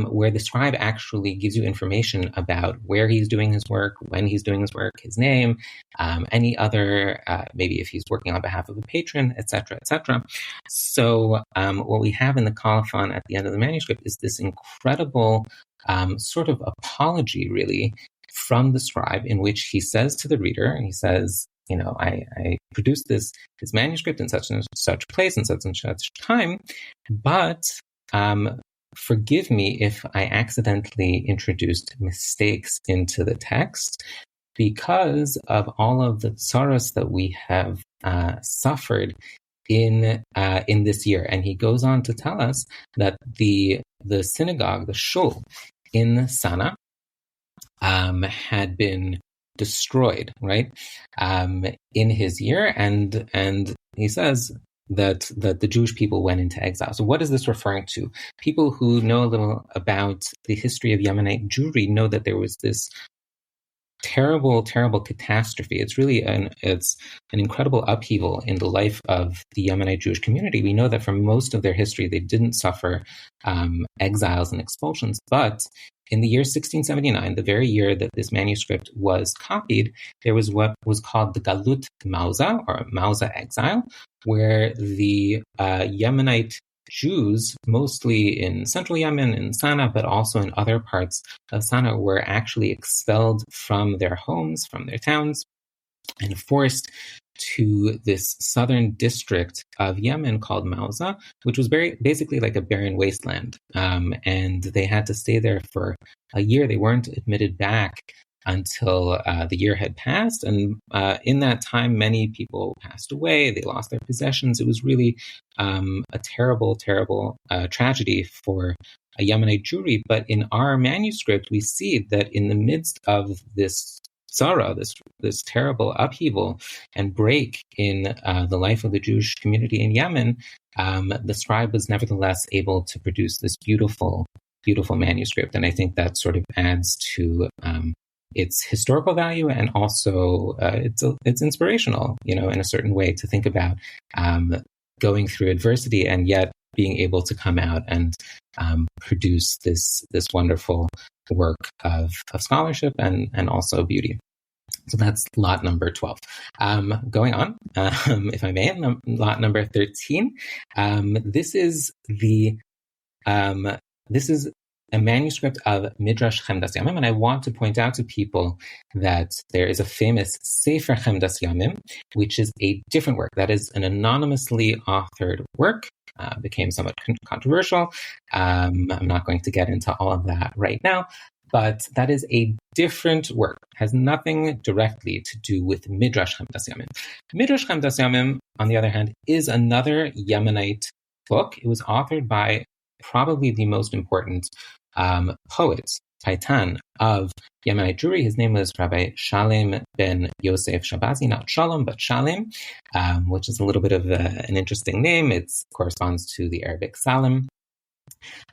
B: where the scribe actually gives you information about where he's doing his work, when he's doing his work, his name, any other, maybe if he's working on behalf of a patron, etc., etc. So what we have in the colophon at the end of the manuscript is this incredible sort of apology, really, from the scribe, in which he says to the reader, and he says, I produced this manuscript in such and such place and such time, but forgive me if I accidentally introduced mistakes into the text, because of all of the sorrows that we have suffered in this year. And he goes on to tell us that the synagogue, the shul in Sana, had been destroyed, right, in his year, and he says that the Jewish people went into exile. So what is this referring to? People who know a little about the history of Yemenite Jewry know that there was this terrible catastrophe. It's really an incredible upheaval in the life of the Yemenite Jewish community. We know that for most of their history, they didn't suffer exiles and expulsions, but in the year 1679, the very year that this manuscript was copied, there was what was called the Galut Mauza, or Mauza exile, where the Yemenite Jews, mostly in central Yemen, in Sana, but also in other parts of Sana, were actually expelled from their homes, from their towns, and forced to this southern district of Yemen called Mauza, which was basically like a barren wasteland. And they had to stay there for a year. They weren't admitted back until the year had passed. And in that time, many people passed away. They lost their possessions. It was really a terrible tragedy for a Yemenite Jewry. But in our manuscript, we see that in the midst of this sorrow, this terrible upheaval and break in the life of the Jewish community in Yemen, the scribe was nevertheless able to produce this beautiful manuscript. And I think that sort of adds to its historical value, and also it's inspirational, in a certain way, to think about going through adversity and yet being able to come out and produce this wonderful work of scholarship and also beauty. So that's lot number 12. Going on, if I may, lot number 13. This is a manuscript of Midrash Chemdas Yamim, and I want to point out to people that there is a famous Sefer Chemdas Yamim, which is a different work. That is an anonymously authored work. Became somewhat controversial. I'm not going to get into all of that right now, but that is a different work. It has nothing directly to do with Midrash Chemdas Yamim. Midrash Chemdas Yamim, on the other hand, is another Yemenite book. It was authored by probably the most important poet, Paitan, of Yemenite Jewry. His name was Rabbi Shalem ben Yosef Shabazi, not Shalom, but Shalem, which is a little bit of an interesting name. It corresponds to the Arabic Salim.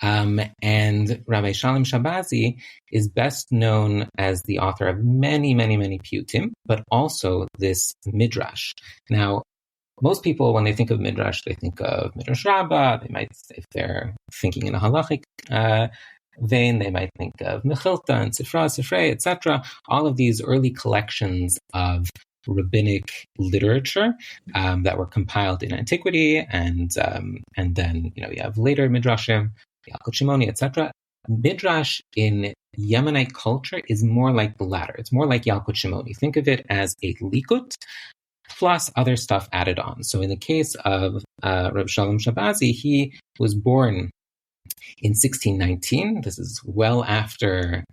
B: And Rabbi Shalem Shabazi is best known as the author of many piyutim, but also this Midrash. Now, most people, when they think of Midrash, they think of Midrash Rabbah. They might, if they're thinking in a halachic vein, they might think of Mechilta and Sifrei, etc. All of these early collections of rabbinic literature that were compiled in antiquity, and then you have later Midrashim, Yalkut Shimoni, etc. Midrash in Yemenite culture is more like the latter. It's more like Yalkut Shimoni. Think of it as a likut plus other stuff added on. So in the case of Reb Shalom Shabazi, he was born in 1619. This is well after,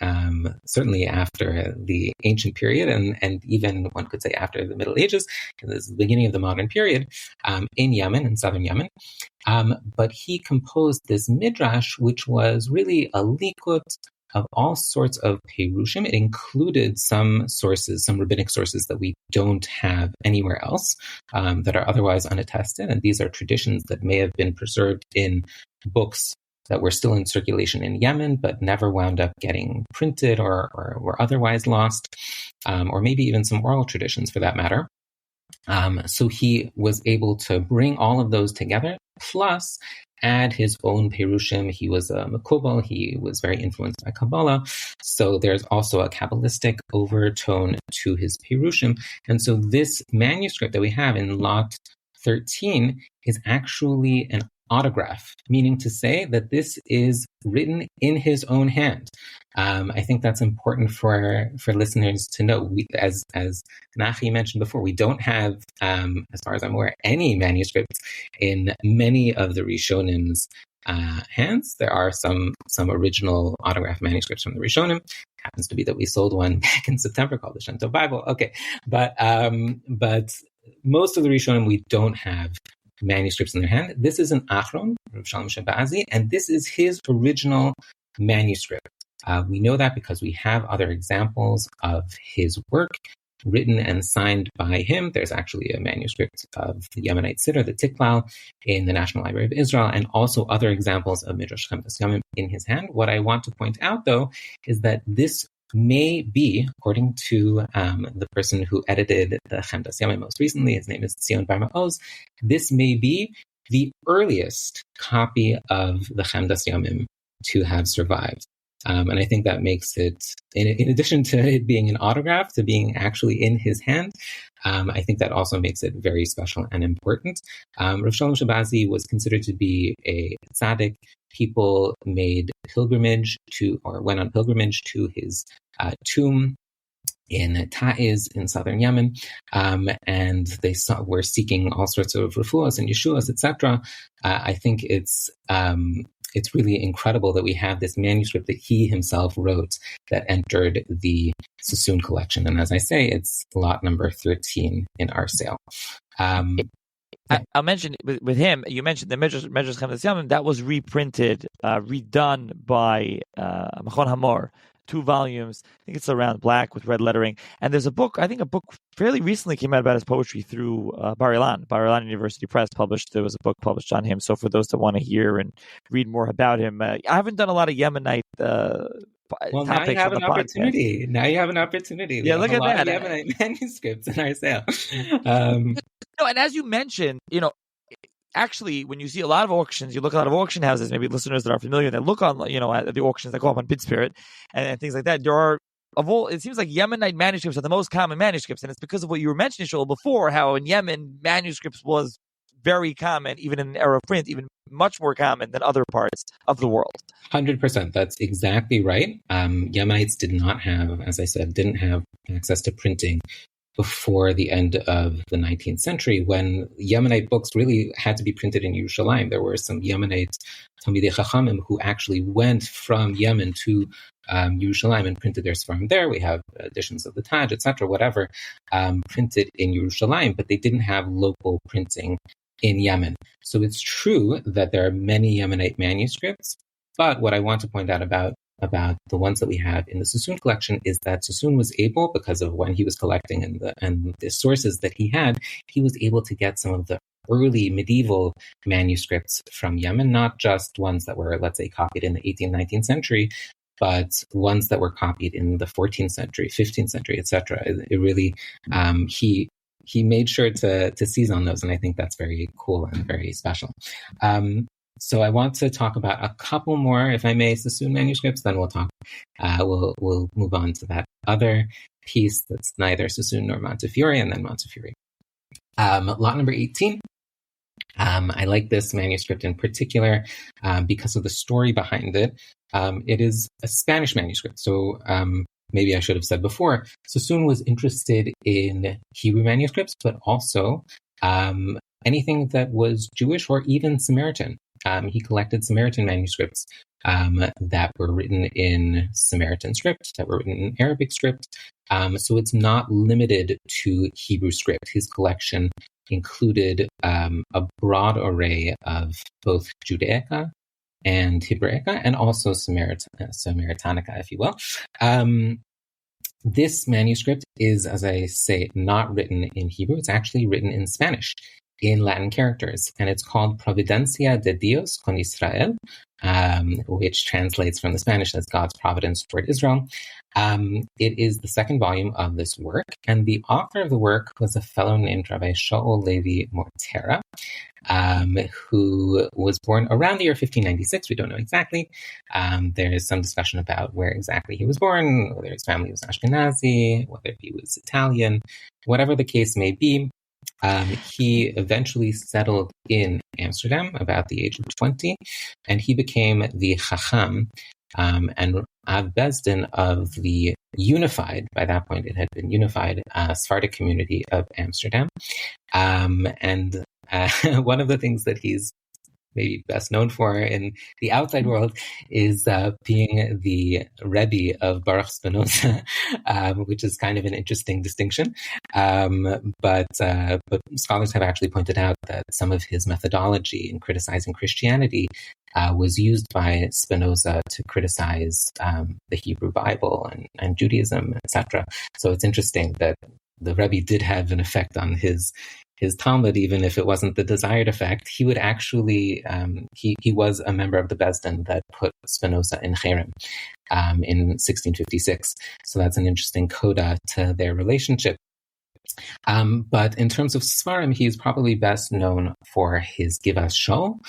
B: certainly after the ancient period, and even one could say after the Middle Ages. This is the beginning of the modern period in Yemen, in southern Yemen. But he composed this midrash, which was really a likut of all sorts of perushim. It included some sources, some rabbinic sources that we don't have anywhere else, that are otherwise unattested. And these are traditions that may have been preserved in books that were still in circulation in Yemen, but never wound up getting printed or were otherwise lost, or maybe even some oral traditions for that matter. So he was able to bring all of those together, plus add his own Perushim. He was a Makubal. He was very influenced by Kabbalah. So there's also a Kabbalistic overtone to his Perushim. And so this manuscript that we have in Lot 13 is actually an autograph, meaning to say that this is written in his own hand. I think that's important for listeners to know. As Nachi mentioned before, we don't have, as far as I'm aware, any manuscripts in many of the Rishonim's hands. There are some original autograph manuscripts from the Rishonim. Happens to be that we sold one back in September called the Shinto Bible. Okay, but most of the Rishonim, we don't have manuscripts in their hand. This is an Achron, Rav Shalom Shabazi, and this is his original manuscript. We know that because we have other examples of his work written and signed by him. There's actually a manuscript of the Yemenite Siddur, the Tiklal, in the National Library of Israel, and also other examples of Midrash Chemdas Yamim in his hand. What I want to point out, though, is that this may be, according to the person who edited the Chemdas Yamim most recently, his name is Zion Bar Ma'oz, this may be the earliest copy of the Chemdas Yamim to have survived. And I think that makes it, in addition to it being an autograph, to being actually in his hand, I think that also makes it very special and important. Rav Shalom Shabazi was considered to be a tzaddik. People made pilgrimage went on pilgrimage to his tomb in Ta'iz in southern Yemen, and they were seeking all sorts of refuahs and yeshuas, etc. I think it's really incredible that we have this manuscript that he himself wrote that entered the Sassoon collection. And as I say, it's lot number 13 in our sale.
A: I'll mention with him, you mentioned the Midrash Chemdas Yamim, that was reprinted, redone by Machon Hamor, 2 volumes. I think it's around black with red lettering. And there's a book fairly recently came out about his poetry through Bar Ilan University Press there was a book published on him. So for those that want to hear and read more about him, I haven't done a lot of Yemenite
B: now you have an opportunity. Now you have an opportunity.
A: Yeah, look at that.
B: Yemenite manuscripts in our sale.
A: And as you mentioned, actually, when you see a lot of auctions, you look at a lot of auction houses, maybe listeners that are familiar, that look on, at the auctions that go up on BidSpirit and things like that. There are, it seems like Yemenite manuscripts are the most common manuscripts, and it's because of what you were mentioning, Shaul, before, how in Yemen manuscripts was very common, even in an era of print, even much more common than other parts of the world.
B: 100%. That's exactly right. Yemenites didn't have access to printing before the end of the 19th century, when Yemenite books really had to be printed in Yerushalayim. There were some Yemenite Talmidei Chachamim who actually went from Yemen to Yerushalayim and printed their Sfarim there. We have editions of the Taj, etc., whatever, printed in Yerushalayim, but they didn't have local printing in Yemen. So it's true that there are many Yemenite manuscripts, but what I want to point out about the ones that we have in the Sassoon collection is that Sassoon was able, because of when he was collecting and the sources that he had, he was able to get some of the early medieval manuscripts from Yemen, not just ones that were, let's say, copied in the 18th, 19th century, but ones that were copied in the 14th century, 15th century, etc. It really, he made sure to seize on those, and I think that's very cool and very special. So I want to talk about a couple more, if I may, Sassoon manuscripts, then we'll talk. We'll move on to that other piece that's neither Sassoon nor Montefiore, and then Montefiore. Lot number 18. I like this manuscript in particular because of the story behind it. It is a Spanish manuscript, so maybe I should have said before, Sassoon was interested in Hebrew manuscripts, but also anything that was Jewish or even Samaritan. He collected Samaritan manuscripts that were written in Samaritan script, that were written in Arabic script. So it's not limited to Hebrew script. His collection included a broad array of both Judaica and Hebraica, and also Samaritanica, if you will. This manuscript is, as I say, not written in Hebrew. It's actually written in Spanish. in Latin characters, and it's called Providencia de Dios con Israel, which translates from the Spanish as God's providence toward Israel. It is the second volume of this work, and the author of the work was a fellow named Rabbi Shaul Levi Mortera, who was born around the year 1596. We don't know exactly. There is some discussion about where exactly he was born, whether his family was Ashkenazi, whether he was Italian, whatever the case may be. He eventually settled in Amsterdam about the age of 20, and he became the Chacham and Av Bezdin of the unified, by that point it had been unified, Sephardic community of Amsterdam. And one of the things that he's maybe best known for in the outside world is being the Rebbe of Baruch Spinoza, which is kind of an interesting distinction. But scholars have actually pointed out that some of his methodology in criticizing Christianity was used by Spinoza to criticize the Hebrew Bible and Judaism, etc. So it's interesting that the Rebbe did have an effect on his Talmud, even if it wasn't the desired effect. He would actually, he was a member of the Bezdin that put Spinoza in Cherem in 1656. So that's an interesting coda to their relationship. But in terms of Svarim, he's probably best known for his Givas Shaul,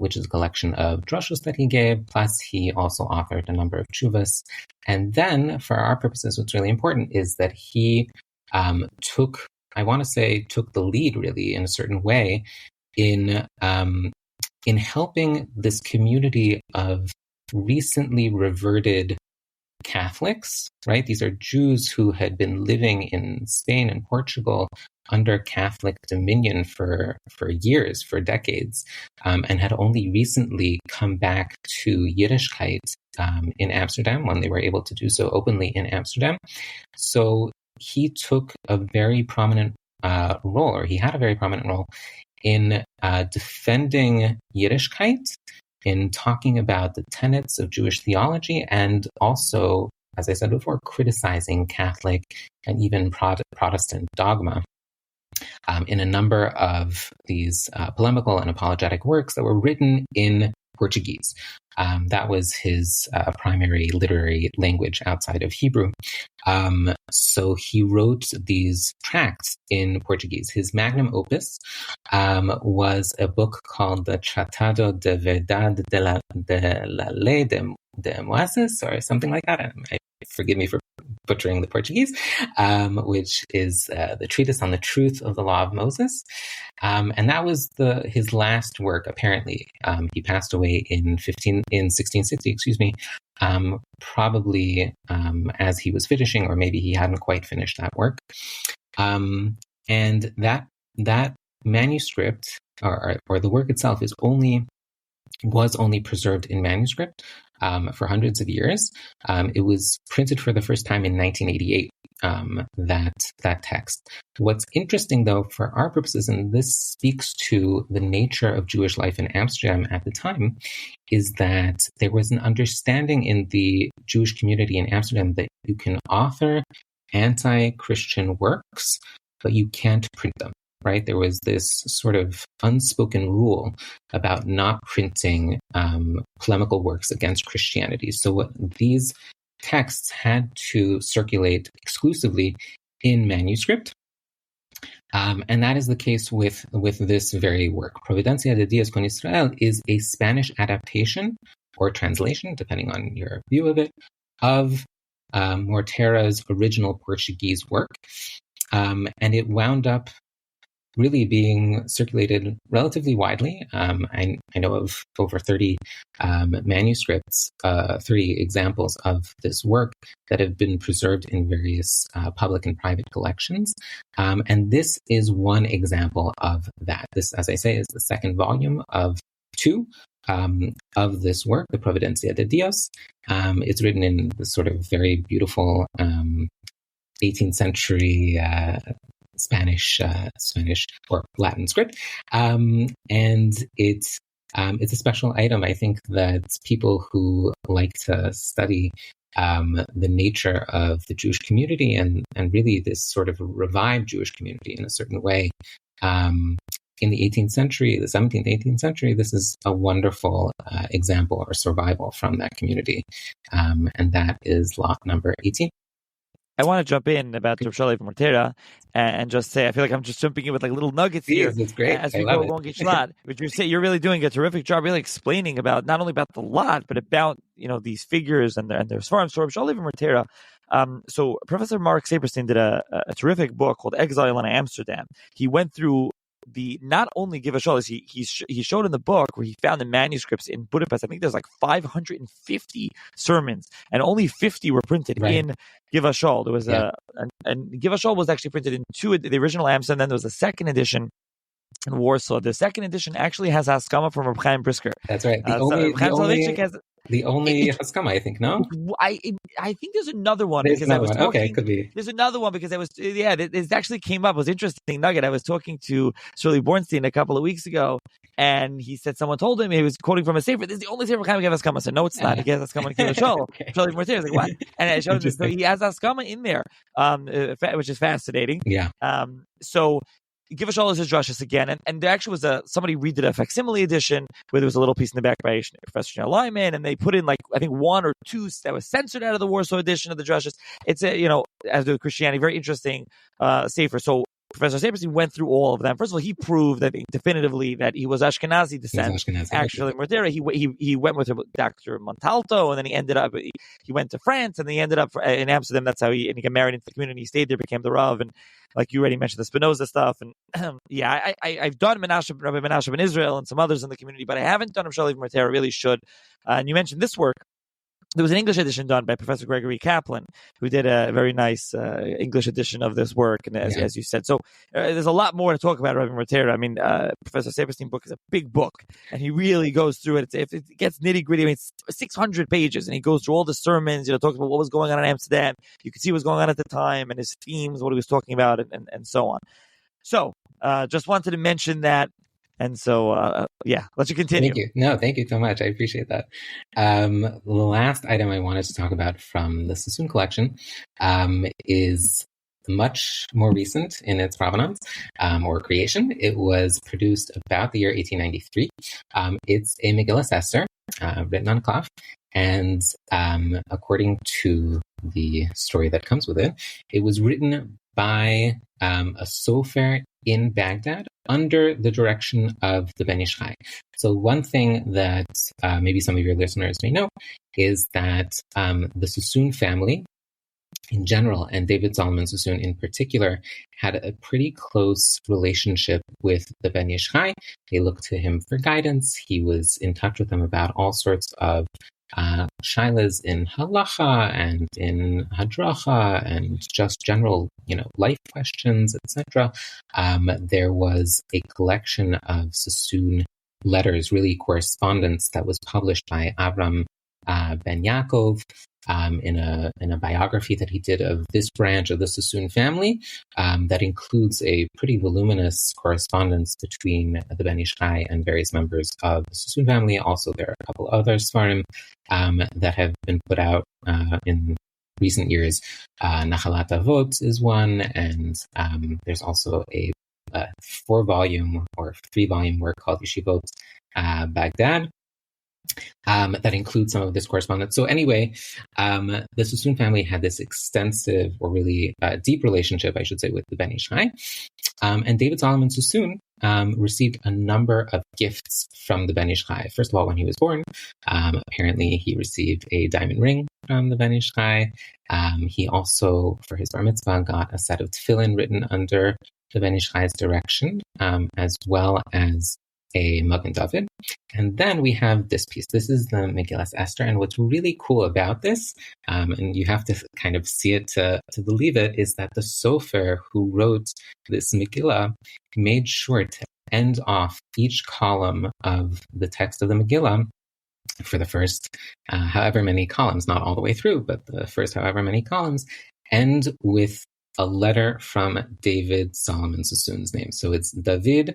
B: which is a collection of drushos that he gave, plus he also authored a number of tshuvas. And then, for our purposes, what's really important is that he took the lead, really, in a certain way, in helping this community of recently reverted Catholics, right? These are Jews who had been living in Spain and Portugal under Catholic dominion for years, for decades, and had only recently come back to Yiddishkeit in Amsterdam when they were able to do so openly in Amsterdam. So he took a very prominent role, or he had a very prominent role in defending Yiddishkeit, in talking about the tenets of Jewish theology, and also, as I said before, criticizing Catholic and even Protestant dogma in a number of these polemical and apologetic works that were written in Portuguese. That was his primary literary language outside of Hebrew. So he wrote these tracts in Portuguese. His magnum opus was a book called the Tratado de Verdad de la Ley de Moises, or something like that. Forgive me for butchering the Portuguese, which is the treatise on the truth of the law of Moses. And that was his last work, apparently. He passed away in 1660, probably as he was finishing, or maybe he hadn't quite finished that work. And that manuscript, or the work itself, was only preserved in manuscript for hundreds of years. It was printed for the first time in 1988, that text. What's interesting, though, for our purposes, and this speaks to the nature of Jewish life in Amsterdam at the time, is that there was an understanding in the Jewish community in Amsterdam that you can author anti-Christian works, but you can't print them. Right? There was this sort of unspoken rule about not printing polemical works against Christianity. So these texts had to circulate exclusively in manuscript. And that is the case with this very work. Providencia de Dios con Israel is a Spanish adaptation or translation, depending on your view of it, of Mortera's original Portuguese work. And it wound up really being circulated relatively widely. I know of over 30 manuscripts, 30 examples of this work that have been preserved in various public and private collections. And this is one example of that. This, as I say, is the second volume of two of this work, the Providencia de Dios. It's written in this sort of very beautiful 18th century Spanish or Latin script, and it's a special item. I think that people who like to study the nature of the Jewish community and really this sort of revived Jewish community in a certain way In the 18th century, the 17th, 18th century, this is a wonderful example or survival from that community. And that is lot number 18.
A: I want to jump in about Shaul Seidler-Feller and just say I feel like I'm just jumping in with like little nuggets here.
B: It's great.
A: As
B: I
A: we
B: love
A: go along each lot. But you're really doing a terrific job, really explaining about not only about the lot, but about these figures and their svarim. So Shaul Seidler-Feller. So Professor Mark Saperstein did a terrific book called Exile in Amsterdam. He went through the not only Give a Shaul, he showed in the book where he found the manuscripts in Budapest. I think there's like 550 sermons, and only 50 were printed in Give a Shaul. There was and Give a Shaul was actually printed in two, the original Amsterdam, then there was a second edition in Warsaw. The second edition actually has Haskama from Reb Chaim Brisker.
B: That's right. The only Haskama, I think, no?
A: I think there's another one.
B: There's
A: because
B: another
A: I was
B: one.
A: Talking,
B: okay, could be.
A: There's another one because it actually came up. It was an interesting nugget. I was talking to Shirley Bornstein a couple of weeks ago, and he said someone told him, he was quoting from a sefer, this is the only sefer Chaim gave Haskama. I said, no, it's not. He gets Haskama in Give a Shaul. Shirley Bornstein was like, what? And I showed him, so he has Haskama in there, which is fascinating.
B: Yeah.
A: So Give a Shaul is his drushes again, and there actually was somebody redid a facsimile edition where there was a little piece in the back by Professor Shaul Lyman, and they put in like I think one or two that was censored out of the Warsaw edition of the drushes. It's as with Christianity, very interesting sefer. So Professor Saperstein went through all of them. First of all, he proved, I think, definitively that he was Ashkenazi descent. Actually, Mordera, he went with Dr. Montalto, and then he went to France, and he ended up in Amsterdam. That's how he got married into the community. He stayed there, became the Rav, and like you already mentioned, the Spinoza stuff. And I've done Rabbi Menashe in Israel and some others in the community, but I haven't done Shaul Seidler-Feller. Really should. And you mentioned this work. There was an English edition done by Professor Gregory Kaplan, who did a very nice English edition of this work, and as you said. So there's a lot more to talk about Rabbi Seidler. I mean, Professor Saperstein's book is a big book, and he really goes through it. If it gets nitty-gritty, I mean, it's 600 pages, and he goes through all the sermons, talks about what was going on in Amsterdam. You can see what was going on at the time, and his themes, what he was talking about, and so on. So just wanted to mention that. And so, let you continue.
B: Thank you. No, thank you so much. I appreciate that. The last item I wanted to talk about from the Sassoon collection is much more recent in its provenance or creation. It was produced about the year 1893. It's a Megillas Esther written on cloth. And according to the story that comes with it, it was written by a sofer in Baghdad under the direction of the Ben Ish Chai. So one thing that maybe some of your listeners may know is that the Sassoon family in general, and David Solomon Sassoon in particular, had a pretty close relationship with the Ben Ish Chai. They looked to him for guidance. He was in touch with them about all sorts of shailas in halacha and in hadracha and just general, life questions, etc. There was a collection of Sassoon letters, really correspondence, that was published by Avram Ben Yaakov in a biography that he did of this branch of the Sassoon family that includes a pretty voluminous correspondence between the Ben Ish Chai and various members of the Sassoon family. Also, there are a couple other svarim that have been put out in recent years. Nachalat Avot is one, and there's also a 4-volume or 3-volume work called Yeshivot Baghdad. That includes some of this correspondence. So anyway, the Sassoon family had this extensive or really deep relationship, I should say, with the Ben Ish Chai. And David Solomon Sassoon received a number of gifts from the Ben Ish Chai. First of all, when he was born, apparently he received a diamond ring from the Ben Ish Chai. He also, for his bar mitzvah, got a set of tefillin written under the Ben Ish Chai's direction, as well as a Magen David. And then we have this piece. This is the Megillas Esther. And what's really cool about this, and you have to kind of see it to believe it, is that the sofer who wrote this Megillah made sure to end off each column of the text of the Megillah for the first however many columns, not all the way through, but the first however many columns, end with a letter from David Solomon Sassoon's name. So it's David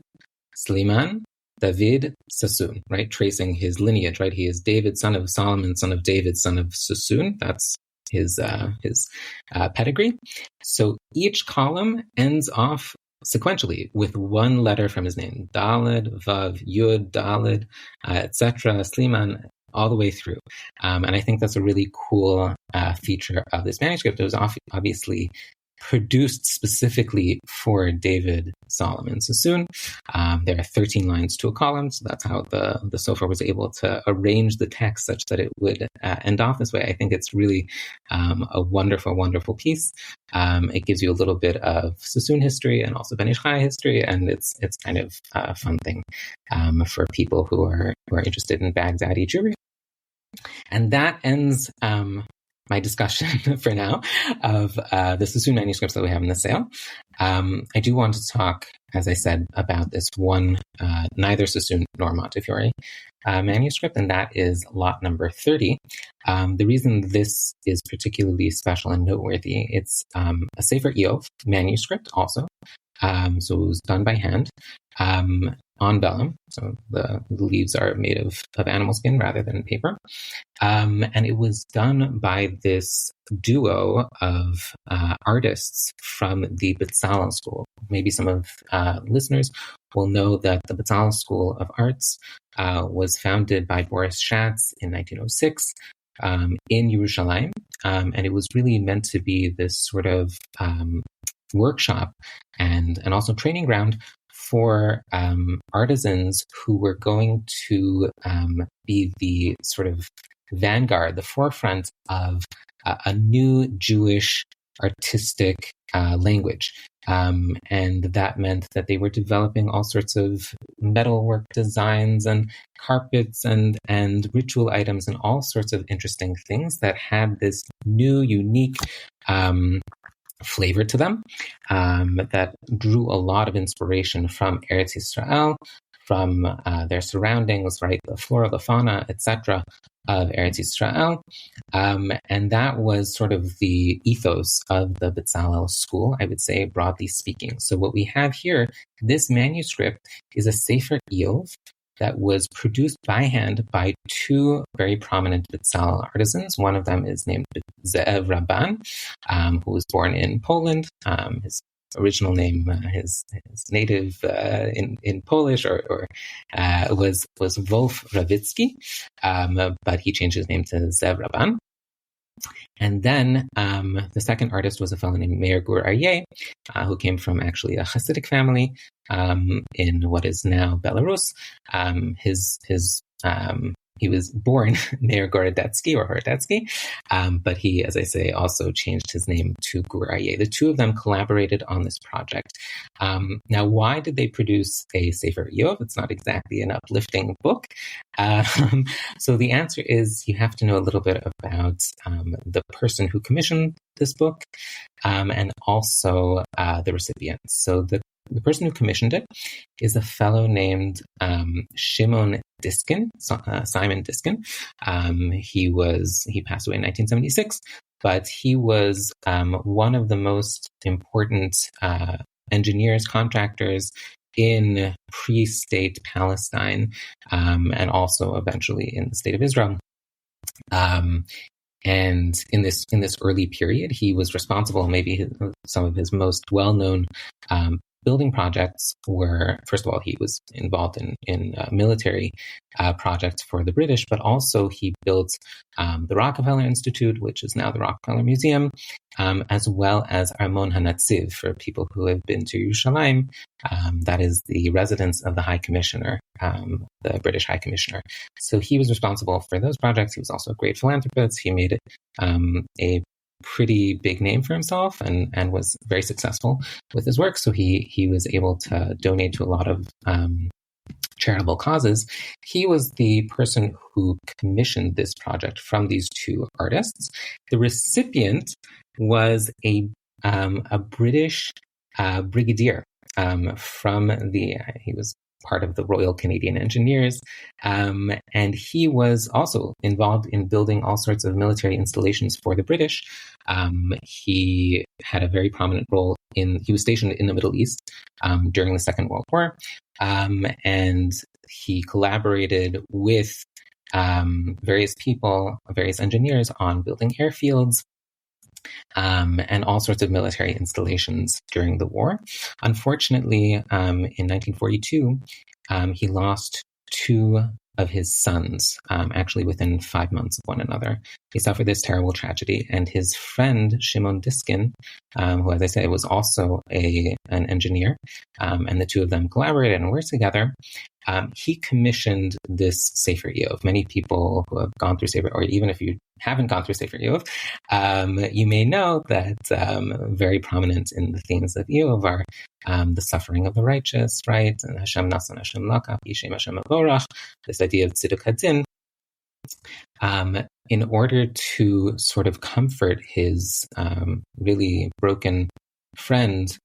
B: Sliman, David Sassoon, right? Tracing his lineage, right? He is David, son of Solomon, son of David, son of Sassoon. That's his pedigree. So each column ends off sequentially with one letter from his name, Daled, Vav, Yud, Daled, etc., Sliman, all the way through. And I think that's a really cool feature of this manuscript. It was obviously produced specifically for David Solomon Sassoon. There are 13 lines to a column, so that's how the Sofer was able to arrange the text such that it would end off this way. I think it's really a wonderful, wonderful piece. It gives you a little bit of Sassoon history and also Ben Ish Chai history, and it's kind of a fun thing for people who are interested in Baghdadi Jewry. And that ends my discussion for now of the Sassoon manuscripts that we have in the sale. I do want to talk, as I said, about this one, neither Sassoon nor Montefiore manuscript, and that is lot number 30. The reason this is particularly special and noteworthy, it's a Sefer Eov manuscript also. So it was done by hand on vellum. So the leaves are made of animal skin rather than paper. And it was done by this duo of artists from the Bezalel School. Maybe some of listeners will know that the Bezalel School of Arts was founded by Boris Schatz in 1906 in Yerushalayim. And it was really meant to be this sort of workshop and also training ground for artisans who were going to be the sort of vanguard, the forefront of a new Jewish artistic language. And that meant that they were developing all sorts of metalwork designs and carpets and ritual items and all sorts of interesting things that had this new, unique flavor to them that drew a lot of inspiration from Eretz Yisrael, from their surroundings, right, the flora, the fauna, etc. of Eretz Yisrael. And that was sort of the ethos of the Bezalel school, I would say, broadly speaking. So what we have here, this manuscript is a Sefer Eov that was produced by hand by two very prominent Bezalel artisans. One of them is named Ze'ev Rabban, who was born in Poland. His original name, his native in Polish was Wolf Rawicki, but he changed his name to Ze'ev Rabban. And then the second artist was a fellow named Meir Gur Aryeh, who came from actually a Hasidic family in what is now Belarus. He was born Meir Gorodetsky or Horodetsky, but he, as I say, also changed his name to Gur Aryeh. The two of them collaborated on this project. Now, why did they produce a Sefer Eov? It's not exactly an uplifting book. So the answer is you have to know a little bit about the person who commissioned this book and also the recipient. So the person who commissioned it is a fellow named Shimon Diskin, Simon Diskin. He passed away in 1976, but he was one of the most important engineers, contractors in pre-state Palestine, and also eventually in the state of Israel. And in this early period, he was responsible. Maybe some of his most well-known building projects were, first of all, he was involved in military projects for the British, but also he built the Rockefeller Institute, which is now the Rockefeller Museum, as well as Armon HaNatziv, for people who have been to Yerushalayim. That is the residence of the High Commissioner, the British High Commissioner. So he was responsible for those projects. He was also a great philanthropist. He made a pretty big name for himself and was very successful with his work. So he was able to donate to a lot of charitable causes. He was the person who commissioned this project from these two artists. The recipient was a British brigadier he was part of the Royal Canadian Engineers, and he was also involved in building all sorts of military installations for the British. He had a very prominent role he was stationed in the Middle East during the Second World War, and he collaborated with various people, various engineers on building airfields, and all sorts of military installations during the war. Unfortunately, in 1942, he lost two of his sons, actually within 5 months of one another. He suffered this terrible tragedy, and his friend Shimon Diskin, who, as I say, was also an engineer, and the two of them collaborated and worked together. He commissioned this Sefer Eov. Many people who have gone through Sefer, or even if you haven't gone through Sefer Eov, you may know that very prominent in the themes of Eov are the suffering of the righteous, right? And Hashem nasan, Hashem lakach, Yishem Hashem avorach, this idea of tziduk hadin. In order to sort of comfort his really broken friend,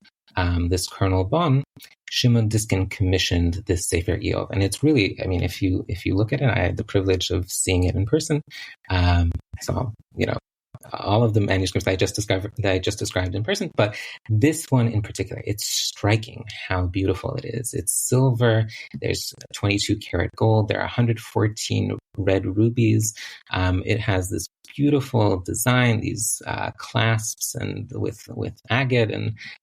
B: this Colonel Bon, Shimon Diskin commissioned this Sefer Eov. And it's really, I mean, if you look at it, I had the privilege of seeing it in person. I saw, all of the manuscripts that I just described in person, but this one in particular, it's striking how beautiful it is. It's silver. There's 22 karat gold. There are 114 red rubies. It has this beautiful design, these clasps and with agate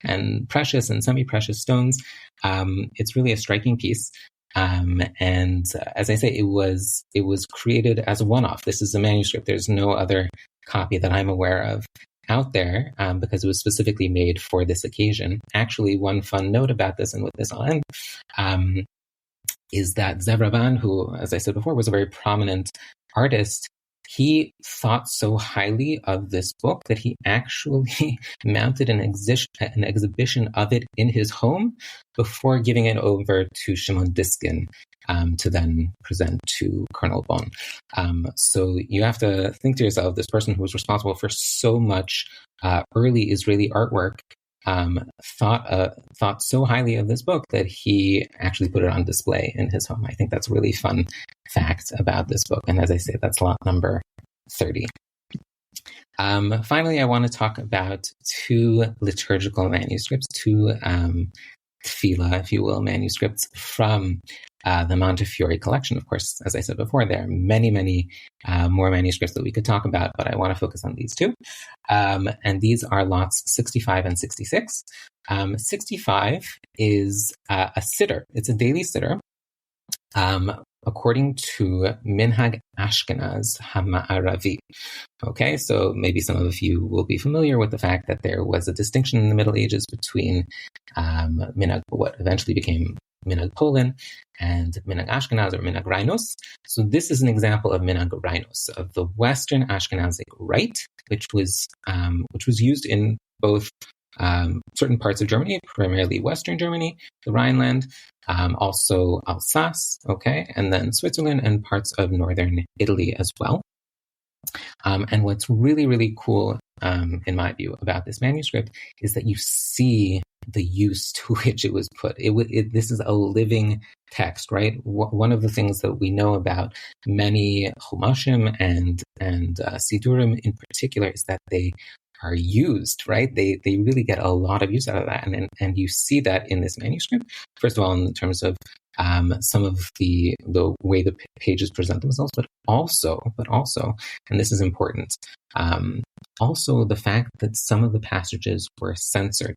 B: and precious and semi-precious stones. It's really a striking piece. And as I say, it was created as a one-off. This is a manuscript. There's no other copy that I'm aware of out there, because it was specifically made for this occasion. Actually, one fun note about this, and with this I'll end, is that Zev Rabban, who, as I said before, was a very prominent artist, he thought so highly of this book that he actually mounted an exhibition of it in his home before giving it over to Shimon Diskin to then present to Colonel Bon. So you have to think to yourself, this person who was responsible for so much early Israeli artwork thought so highly of this book that he actually put it on display in his home. I think that's a really fun fact about this book. And as I say, that's lot number 30. Finally, I want to talk about two liturgical manuscripts, two tefillah, if you will, manuscripts from the Montefiore collection. Of course, as I said before, there are many, many more manuscripts that we could talk about, but I want to focus on these two. And these are lots 65 and 66. 65 is a siddur. It's a daily siddur. According to Minhag Ashkenaz HaMa'aravi. Okay, so maybe some of you will be familiar with the fact that there was a distinction in the Middle Ages between Minhag, what eventually became Minhag Poland, and Minhag Ashkenaz or Minhag Rainos. So this is an example of Minhag Rainos, of the Western Ashkenazic rite, which was used in both certain parts of Germany, primarily Western Germany, the Rhineland, also Alsace, okay, and then Switzerland and parts of Northern Italy as well. And what's really, really cool, in my view, about this manuscript is that you see the use to which it was put. This is a living text, right? One of the things that we know about many Chumashim and Sidurim in particular is that they are used, right? They really get a lot of use out of that. And you see that in this manuscript, first of all, in terms of some of the way the pages present themselves, but also, and this is important, also the fact that some of the passages were censored.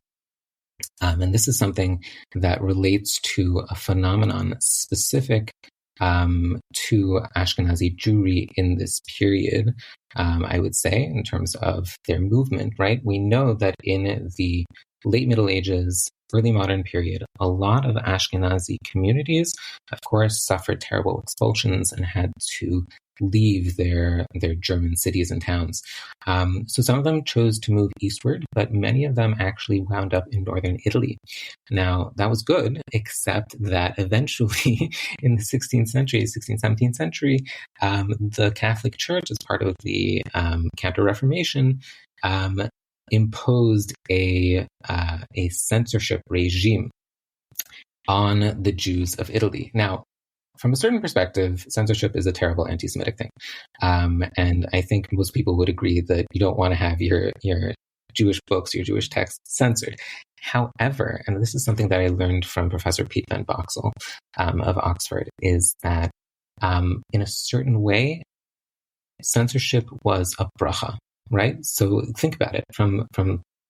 B: And this is something that relates to a phenomenon specific to Ashkenazi Jewry in this period, I would say, in terms of their movement, right? We know that in the late Middle Ages, early modern period, a lot of Ashkenazi communities, of course, suffered terrible expulsions and had to leave their German cities and towns. So some of them chose to move eastward, but many of them actually wound up in northern Italy. Now, that was good, except that eventually in the 16th century, 16th, 17th century, the Catholic Church, as part of the Counter-Reformation, imposed a censorship regime on the Jews of Italy. Now, from a certain perspective, censorship is a terrible anti-Semitic thing. And I think most people would agree that you don't want to have your Jewish books, your Jewish texts censored. However, and this is something that I learned from Professor Pete Van Boxel of Oxford, is that in a certain way, censorship was a bracha. right? So think about it from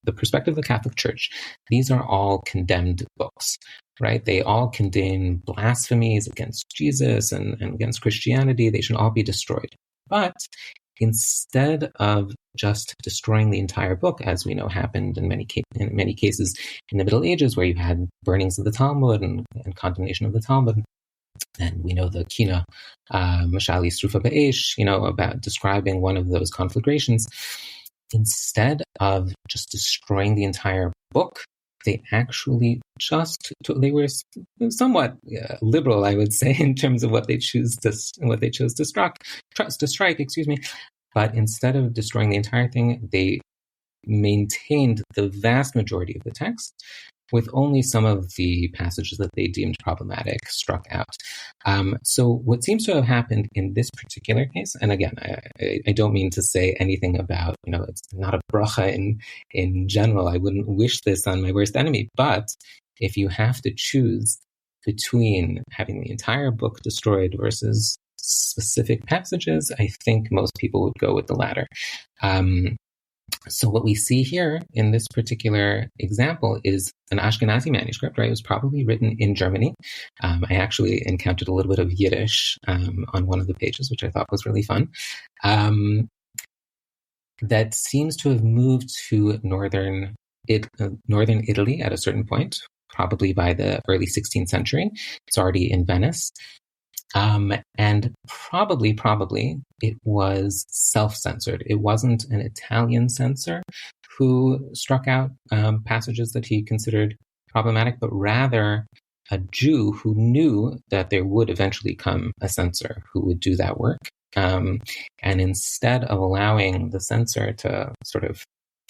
B: the perspective of the Catholic Church. These are all condemned books, right? They all contain blasphemies against Jesus and against Christianity. They should all be destroyed. But instead of just destroying the entire book, as we know happened in many cases in the Middle Ages, where you had burnings of the Talmud and condemnation of the Talmud, and we know the Kina, Mashali Strufa Be'esh, about describing one of those conflagrations. Instead of just destroying the entire book, they actually they were somewhat liberal, I would say, in terms of what they chose to strike. Excuse me. But instead of destroying the entire thing, they maintained the vast majority of the text, with only some of the passages that they deemed problematic struck out. So what seems to have happened in this particular case, and again, I don't mean to say anything about, it's not a bracha in general. I wouldn't wish this on my worst enemy. But if you have to choose between having the entire book destroyed versus specific passages, I think most people would go with the latter. So what we see here in this particular example is an Ashkenazi manuscript, right? It was probably written in Germany. I actually encountered a little bit of Yiddish on one of the pages, which I thought was really fun. That seems to have moved to northern Italy at a certain point, probably by the early 16th century. It's already in Venice. And probably it was self-censored. It wasn't an Italian censor who struck out passages that he considered problematic, but rather a Jew who knew that there would eventually come a censor who would do that work. And instead of allowing the censor to sort of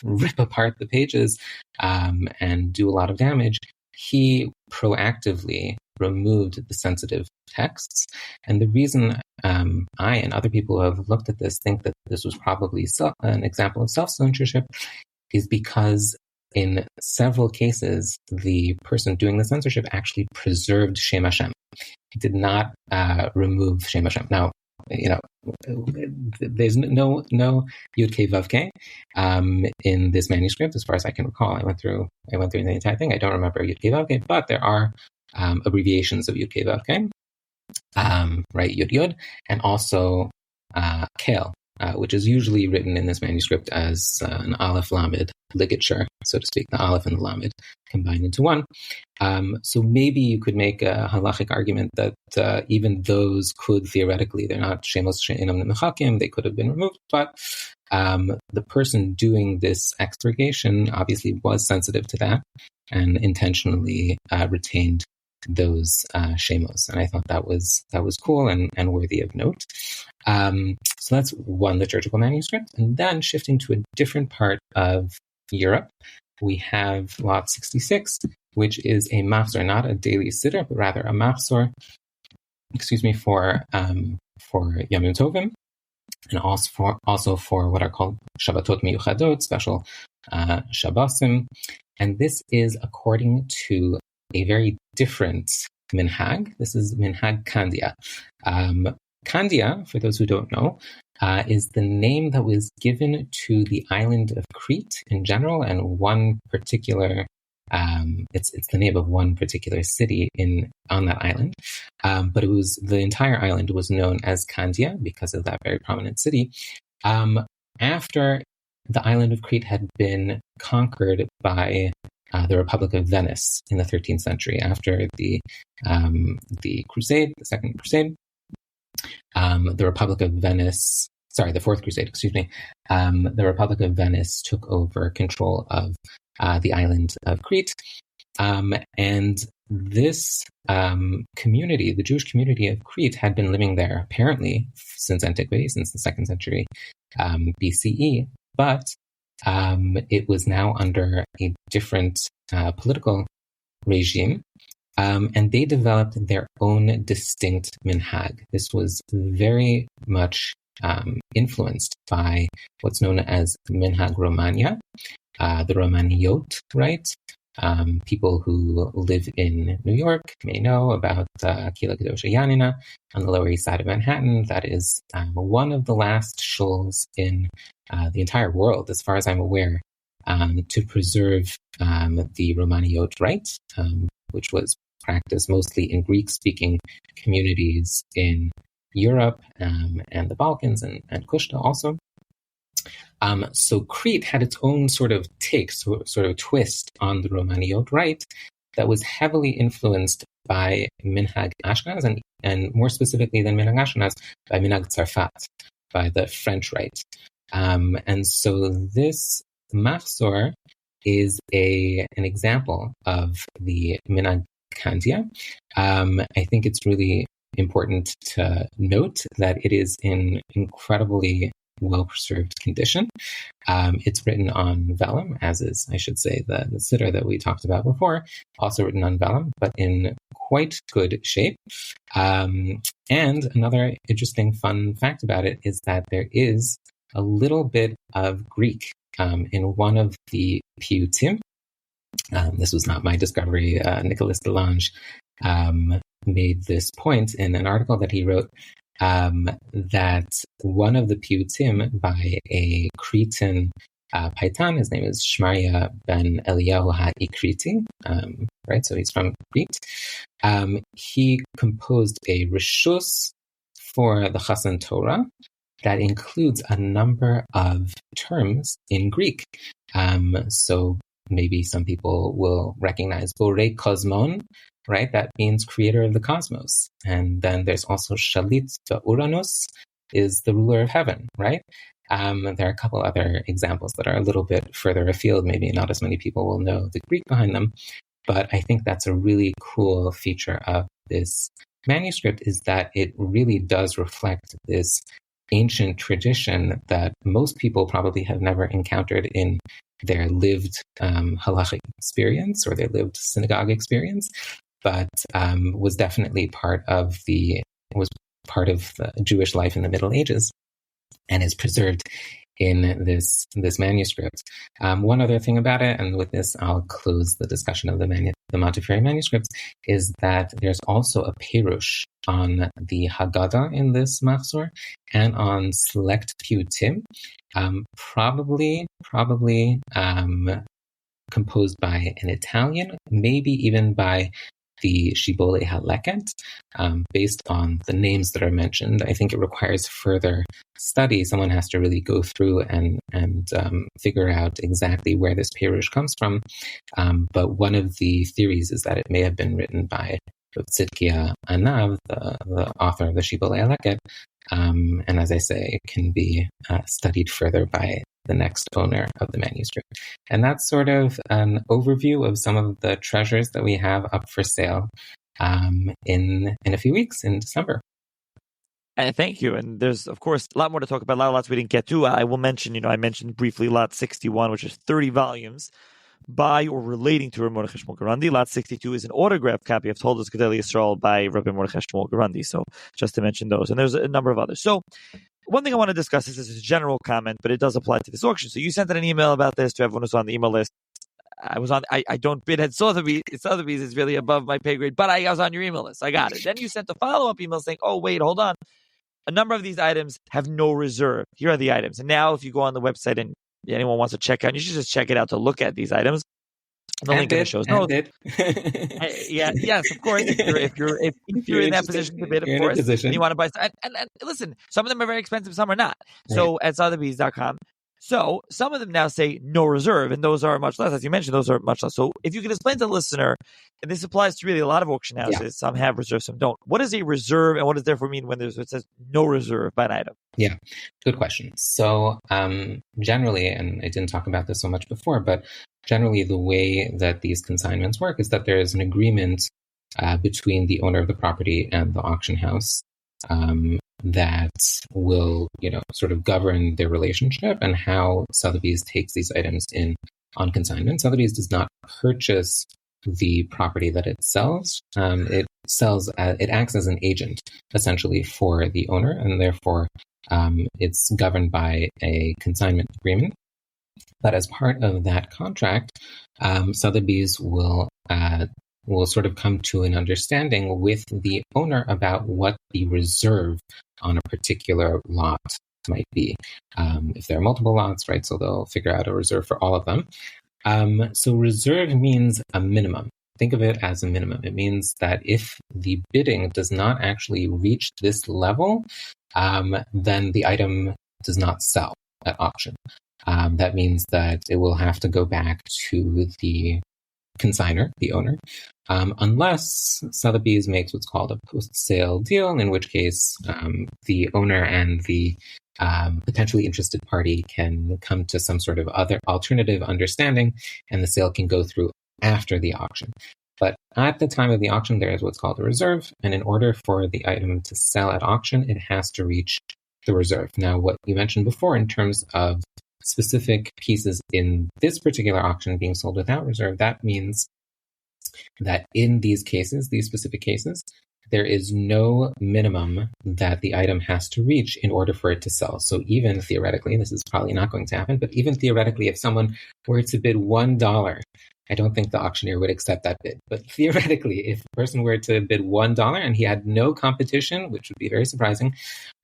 B: rip apart the pages and do a lot of damage, he proactively removed the sensitive texts. And the reason I and other people who have looked at this think that this was probably an example of self-censorship is because in several cases, the person doing the censorship actually preserved Shem Hashem. He did not remove Shem Hashem. Now, there's no Yud Kei Vav Kei in this manuscript, as far as I can recall. I went through the entire thing. I don't remember Yud Kei Vav Kei, but there are abbreviations of Yud Kei Vav Kei, right? Yud, and also Kel, which is usually written in this manuscript as an Aleph Lamed ligature, so to speak, the Aleph and the Lamed combined into one. So maybe you could make a halachic argument that even those could theoretically, they're not shemos she'enam nemechakim, they could have been removed, but the person doing this expurgation obviously was sensitive to that and intentionally retained those shemos, and I thought that was cool and worthy of note. So that's one liturgical manuscript, and then shifting to a different part of Europe, we have lot 66, which is a machzor, not a daily siddur, but rather a machzor, for Yamim Tovim, and also for what are called Shabbatot Miyuchadot, special Shabbosim. And this is according to a very different minhag. This is minhag Kandia. Kandia, for those who don't know, is the name that was given to the island of Crete in general, and one particular, it's the name of one particular city on that island. But the entire island was known as Candia because of that very prominent city. After the island of Crete had been conquered by the Republic of Venice in the 13th century, after the Crusade, the Second Crusade, the Fourth Crusade, the Republic of Venice took over control of the island of Crete. And this community, the Jewish community of Crete, had been living there apparently since antiquity, since the 2nd century BCE, but it was now under a different political regime. And they developed their own distinct minhag. This was very much influenced by what's known as minhag Romania, the Romaniot, right? People who live in New York may know about Kila Kedosha Yanina on the Lower East Side of Manhattan. That is one of the last shuls in the entire world, as far as I'm aware, to preserve the Romaniot rite, which was practiced mostly in Greek-speaking communities in Europe and the Balkans and Kushta also. So Crete had its own sort of take, sort of twist on the Romaniot rite that was heavily influenced by Minhag Ashkenaz, and more specifically than Minhag Ashkenaz, by Minhag Tzarfat, by the French rite. And so this Mahzor is an example of the Minhag Kandia. I think it's really important to note that it is in incredibly well-preserved condition. It's written on vellum, as is, I should say, the siddur that we talked about before, also written on vellum, but in quite good shape. And another interesting fun fact about it is that there is a little bit of Greek in one of the piyutim. This was not my discovery. Nicolas Delange made this point in an article that he wrote, that one of the piyutim by a Cretan Paitan, his name is Shmaria ben Eliyahu ha-Ikriti, right? So he's from Crete. He composed a rishus for the Chasan Torah that includes a number of terms in Greek. So maybe some people will recognize Borei Kosmon, right? That means creator of the cosmos. And then there's also Shalit Uranus, is the ruler of heaven, right? There are a couple other examples that are a little bit further afield. Maybe not as many people will know the Greek behind them. But I think that's a really cool feature of this manuscript, is that it really does reflect this ancient tradition that most people probably have never encountered in their lived halachic experience or their lived synagogue experience, but was definitely part of the Jewish life in the Middle Ages, and is preserved in this manuscript. One other thing about it, and with this I'll close the discussion of the Montefiore manuscripts, is that there's also a perush on the Haggadah in this Mahzor and on select piyutim, probably composed by an Italian, maybe even by the Shibbolei HaLeket, based on the names that are mentioned. I think it requires further study. Someone has to really go through and figure out exactly where this perush comes from. But one of the theories is that it may have been written by Tzidkia Anav, the author of the Shibbolei HaLeket. And as I say, it can be studied further by the next owner of the manuscript. And that's sort of an overview of some of the treasures that we have up for sale in a few weeks in December.
A: And thank you. And there's, of course, a lot more to talk about, a lot of lots we didn't get to. I will mention, I mentioned briefly Lot 61, which is 30 volumes by or relating to Rabbi Mordechai Shmuel Garandi. Lot 62 is an autographed copy of Toldos Gedolei Yisrael by Rabbi Mordechai Shmuel Garandi. So just to mention those. And there's a number of others. So one thing I want to discuss is a general comment, but it does apply to this auction. So you sent an email about this to everyone who's on the email list. I don't bid at Sotheby. Sotheby's is really above my pay grade, but I was on your email list. I got it. Then you sent a follow-up email saying, oh, wait, hold on. A number of these items have no reserve. Here are the items. And now if you go on the website and anyone wants to check out, you should just check it out to look at these items. The link in the show notes. Yes, of course. If you're in that position to bid, of course, and you want to buy, and listen, some of them are very expensive, some are not. Right. So at Sotheby's.com. So some of them now say no reserve, and those are much less. As you mentioned, those are much less. So if you could explain to the listener, and this applies to really a lot of auction houses, some have reserve, some don't. What is a reserve, and what does therefore mean when it says no reserve by an item?
B: Yeah, good question. So generally, and I didn't talk about this so much before, but generally the way that these consignments work is that there is an agreement between the owner of the property and the auction house that will, sort of govern their relationship and how Sotheby's takes these items in on consignment. Sotheby's does not purchase the property that it sells. It acts as an agent essentially for the owner, and therefore it's governed by a consignment agreement. But as part of that contract, Sotheby's will sort of come to an understanding with the owner about what the reserve on a particular lot might be. If there are multiple lots, right, so they'll figure out a reserve for all of them. So reserve means a minimum. Think of it as a minimum. It means that if the bidding does not actually reach this level, then the item does not sell at auction. That means that it will have to go back to the consignor, the owner, unless Sotheby's makes what's called a post-sale deal, in which case the owner and the potentially interested party can come to some sort of other alternative understanding, and the sale can go through after the auction. But at the time of the auction, there is what's called a reserve, and in order for the item to sell at auction, it has to reach the reserve. Now, what you mentioned before in terms of specific pieces in this particular auction being sold without reserve, that means that in these cases, these specific cases, there is no minimum that the item has to reach in order for it to sell. So even theoretically, this is probably not going to happen, but even theoretically, if someone were to bid $1, I don't think the auctioneer would accept that bid. But theoretically, if a person were to bid $1 and he had no competition, which would be very surprising,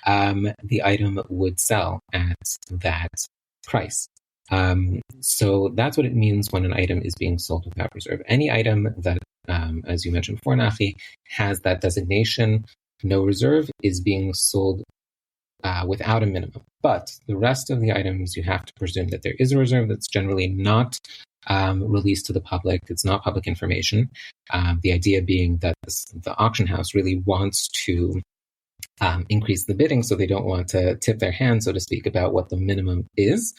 B: the item would sell at that price. So that's what it means when an item is being sold without reserve. Any item that, as you mentioned before, Nachi, has that designation, no reserve, is being sold without a minimum. But the rest of the items, you have to presume that there is a reserve that's generally not released to the public. It's not public information. The idea being that the auction house really wants to increase the bidding, so they don't want to tip their hand, so to speak, about what the minimum is.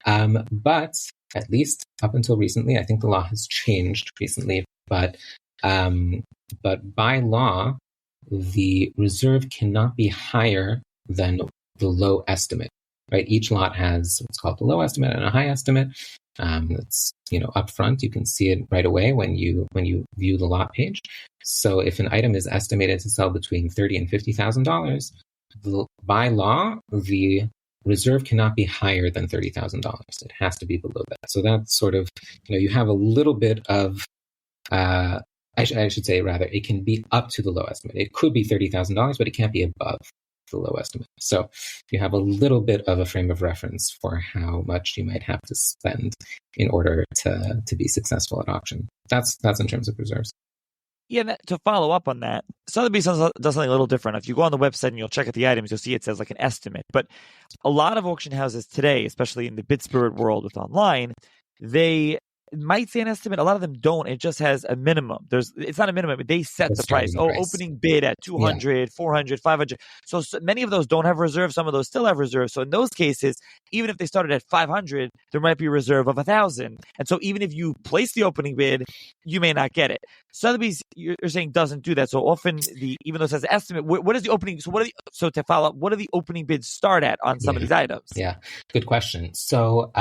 B: But at least up until recently, I think the law has changed recently, but by law, the reserve cannot be higher than the low estimate. Right? Each lot has what's called the low estimate and a high estimate. That's up front. You can see it right away when you view the lot page. So if an item is estimated to sell between $30,000 and $50,000, by law, the reserve cannot be higher than $30,000. It has to be below that. So that's sort of, you have a little bit of, I should say rather, it can be up to the low estimate. It could be $30,000, but it can't be above the low estimate. So you have a little bit of a frame of reference for how much you might have to spend in order to be successful at auction. That's in terms of reserves.
A: Yeah, to follow up on that, Sotheby's does something a little different. If you go on the website and you'll check out the items, you'll see it says like an estimate. But a lot of auction houses today, especially in the bid spirit world with online, they might say an estimate. A lot of them don't. It just has a minimum. It's not a minimum, but they set the price. Opening bid at 200, 400, 500. So many of those don't have reserve. Some of those still have reserve. So in those cases, even if they started at 500, there might be a reserve of 1,000. And so even if you place the opening bid, you may not get it. Sotheby's, you're saying, doesn't do that. So often, even though it says estimate, what is the opening? So to follow up, what do the opening bids start at on some of these items?
B: Yeah, good question. So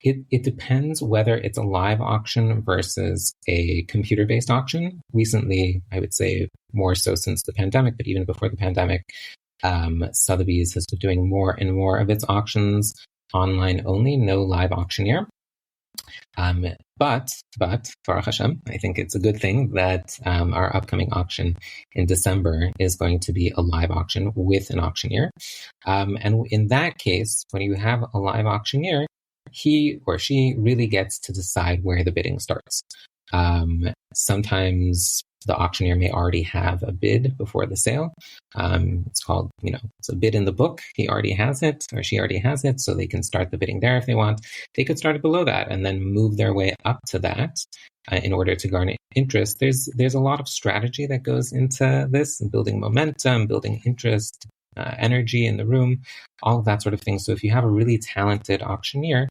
B: it depends whether it's a live auction versus a computer-based auction. Recently, I would say more so since the pandemic, but even before the pandemic, Sotheby's has been doing more and more of its auctions online only, no live auctioneer. But Baruch Hashem, I think it's a good thing that our upcoming auction in December is going to be a live auction with an auctioneer. And in that case, when you have a live auctioneer, he or she really gets to decide where the bidding starts. Sometimes the auctioneer may already have a bid before the sale. It's called, it's a bid in the book. He already has it or she already has it, so they can start the bidding there if they want. They could start it below that and then move their way up to that in order to garner interest. There's a lot of strategy that goes into this, building momentum, building interest, energy in the room, all of that sort of thing. So if you have a really talented auctioneer,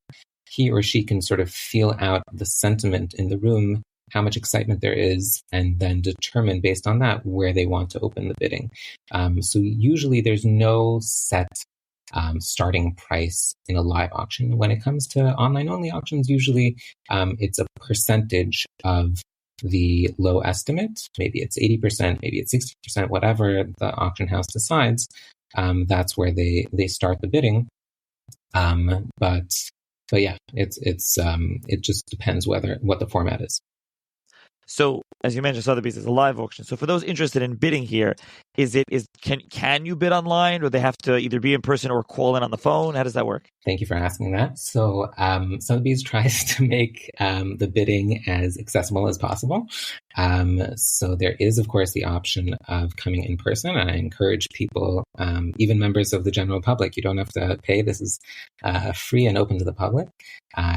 B: he or she can sort of feel out the sentiment in the room, how much excitement there is, and then determine based on that where they want to open the bidding. So usually there's no set starting price in a live auction. When it comes to online-only auctions, usually it's a percentage of the low estimate. Maybe it's 80%, maybe it's 60%, whatever the auction house decides. That's where they start the bidding. But But yeah, it just depends what the format is.
A: So, as you mentioned, Sotheby's is a live auction. So, for those interested in bidding here, can you bid online, or they have to either be in person or call in on the phone? How does that work?
B: Thank you for asking that. So, Sotheby's tries to make the bidding as accessible as possible. So there is, of course, the option of coming in person, and I encourage people, even members of the general public, you don't have to pay. This is free and open to the public.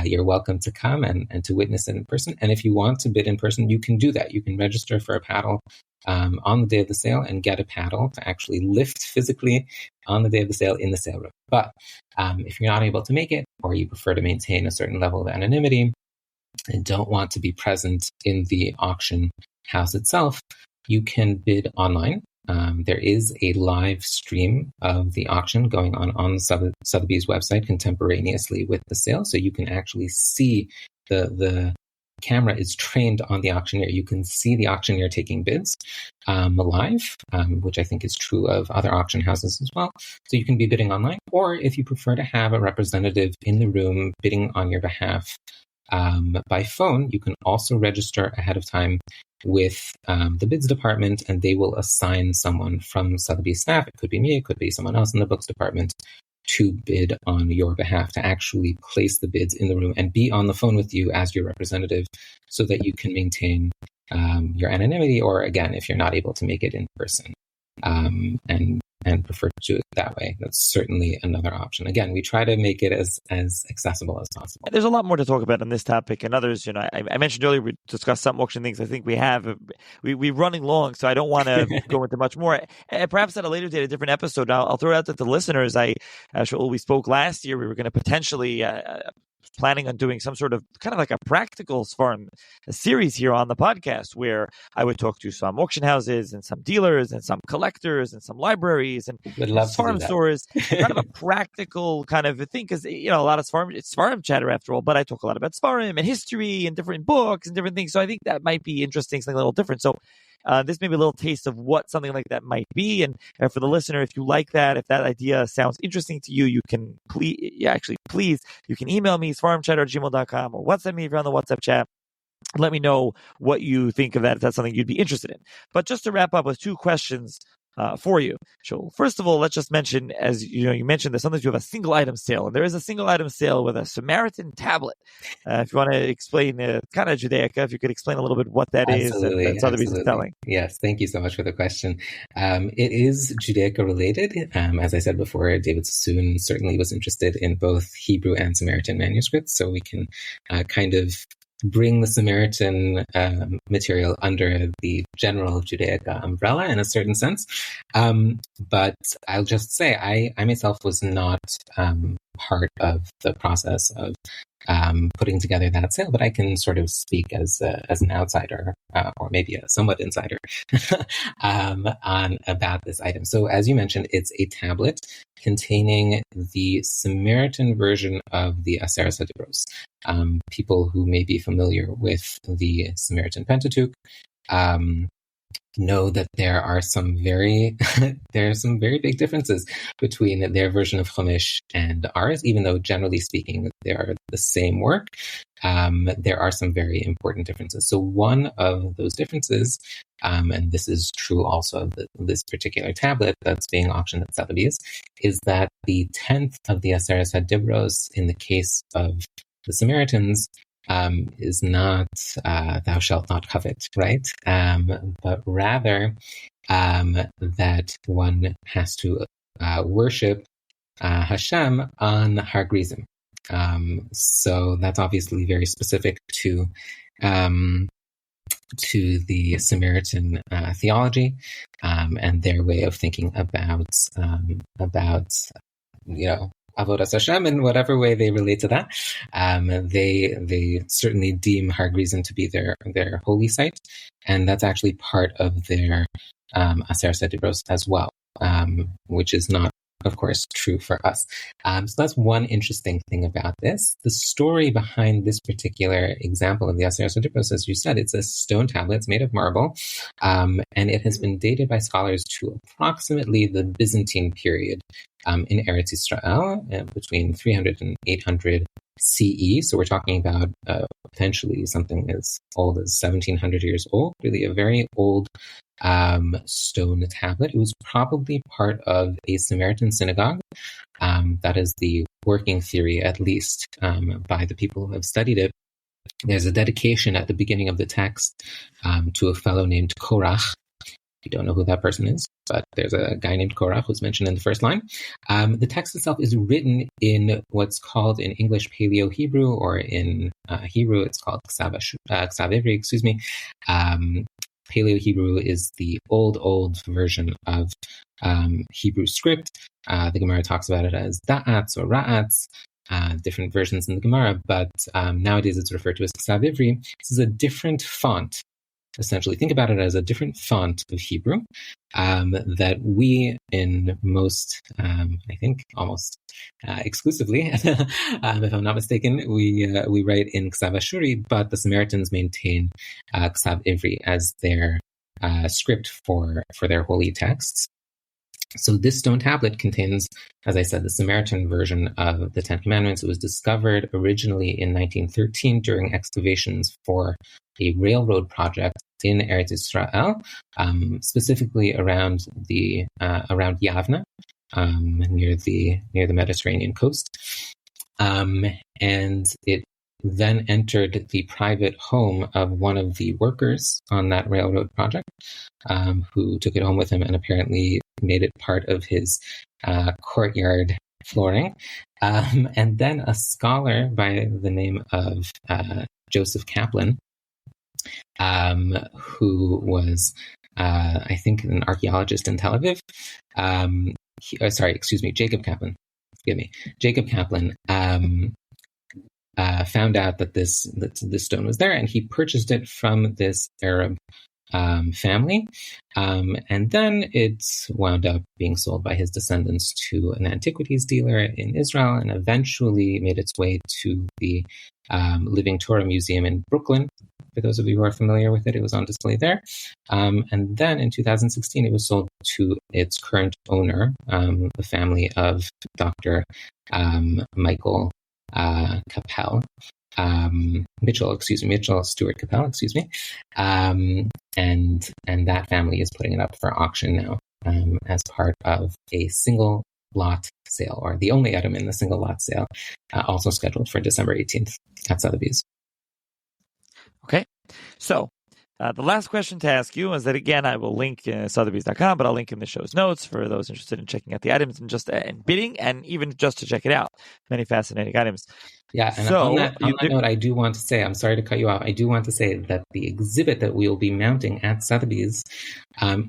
B: You're welcome to come and to witness it in person. And if you want to bid in person, you can do that. You can register for a paddle on the day of the sale and get a paddle to actually lift physically on the day of the sale in the sale room. But if you're not able to make it, or you prefer to maintain a certain level of anonymity and don't want to be present in the auction house itself, you can bid online. There is a live stream of the auction going on Sotheby's website contemporaneously with the sale, so you can actually see the camera is trained on the auctioneer. You can see the auctioneer taking bids live, which I think is true of other auction houses as well. So you can be bidding online, or if you prefer to have a representative in the room bidding on your behalf by phone, you can also register ahead of time with the bids department, and they will assign someone from Sotheby's staff. It could be me, it could be someone else in the books department, to bid on your behalf, to actually place the bids in the room and be on the phone with you as your representative, so that you can maintain your anonymity, or again, if you're not able to make it in person and prefer to do it that way, that's certainly another option. Again, we try to make it as accessible as possible.
A: There's a lot more to talk about on this topic and others. I mentioned earlier we discussed some auction things. I think we're running long, so I don't want to go into much more. Perhaps at a later date, a different episode. I'll throw it out to the listeners. Shaul, we spoke last year. We were going to potentially planning on doing some sort of kind of like a practical farm series here on the podcast, where I would talk to some auction houses and some dealers and some collectors and some libraries and farm stores, kind of a practical kind of a thing, because a lot of it's farm chatter after all, but I talk a lot about Sfarim and history and different books and different things, so I think that might be interesting, something a little different. So this may be a little taste of what something like that might be. And for the listener, if you like that, if that idea sounds interesting to you, you can please, you can email me, sfarmchat@gmail.com, or WhatsApp me if you're on the WhatsApp chat. Let me know what you think of that, if that's something you'd be interested in. But just to wrap up with two questions for you, Shaul. First of all, let's just mention, as you mentioned that sometimes you have a single item sale, and there is a single item sale with a Samaritan tablet. If you want to explain kind of Judaica, if you could explain a little bit what that is and Sotheby's is selling.
B: Yes, thank you so much for the question. It is Judaica related. As I said before, David Sassoon certainly was interested in both Hebrew and Samaritan manuscripts, so we can kind of bring the Samaritan material under the general Judaica umbrella in a certain sense. But I'll just say, I myself was not part of the process of putting together that sale, but I can sort of speak as an outsider, or maybe a somewhat insider, about this item. So as you mentioned, it's a tablet containing the Samaritan version of the Aseret HaDibros. People who may be familiar with the Samaritan Pentateuch know that there are some very big differences between their version of Chumash and ours, even though generally speaking they are the same work. There are some very important differences. So one of those differences, and this is true also of this particular tablet that's being auctioned at Sotheby's, is that the 10th of the Aseret HaDibros in the case of the Samaritans is not thou shalt not covet, right? But rather that one has to worship Hashem on Har Gerizim. So that's obviously very specific to the Samaritan theology and their way of thinking about Avodas Hashem in whatever way they relate to that. They certainly deem Har Gerizim to be their holy site, and that's actually part of their Aseret HaDibros as well, which is not, of course, true for us. So that's one interesting thing about this. The story behind this particular example of the Aseret HaDibros, as you said, it's a stone tablet. It's made of marble, and it has been dated by scholars to approximately the Byzantine period in Eretz Israel between 300 and 800 CE. So we're talking about potentially something as old as 1700 years old, really a very old stone tablet. It was probably part of a Samaritan synagogue. That is the working theory, at least, by the people who have studied it. There's a dedication at the beginning of the text to a fellow named Korach. You don't know who that person is, but there's a guy named Korach who's mentioned in the first line. The text itself is written in what's called in English Paleo-Hebrew, or in Hebrew it's called Ksav Ivri, Paleo-Hebrew is the old version of Hebrew script. The Gemara talks about it as da'ats or ra'ats, different versions in the Gemara, but nowadays it's referred to as Ksav Ivri. This is a different font. Essentially, think about it as a different font of Hebrew that we, in most, I think, almost exclusively, if I'm not mistaken, we write in Ksav Ashuri, but the Samaritans maintain Ksav Ivri as their script for their holy texts. So this stone tablet contains, as I said, the Samaritan version of the Ten Commandments. It was discovered originally in 1913 during excavations for a railroad project in Eretz Israel, specifically around Yavna, near the Mediterranean coast, and it then entered the private home of one of the workers on that railroad project, who took it home with him and apparently made it part of his courtyard flooring. And then a scholar by the name of Joseph Kaplan, who was, I think, an archaeologist in Tel Aviv. Jacob Kaplan. Forgive me. Jacob Kaplan found out that this stone was there, and he purchased it from this Arab family, and then it wound up being sold by his descendants to an antiquities dealer in Israel, and eventually made its way to the Living Torah Museum in Brooklyn. For those of you who are familiar with it, it was on display there. And then in 2016, it was sold to its current owner, the family of Dr. Michael Mitchell Stewart Capel, and that family is putting it up for auction now as part of a single lot sale, or the only item in the single lot sale, also scheduled for December 18th at Sotheby's.
A: Okay, so the last question to ask you is that, again, I will link Sotheby's.com, but I'll link in the show's notes for those interested in checking out the items and just and bidding, and even just to check it out. Many fascinating items.
B: Yeah, and
A: so,
B: on that note, I do want to say, I'm sorry to cut you off, I do want to say that the exhibit that we will be mounting at Sotheby's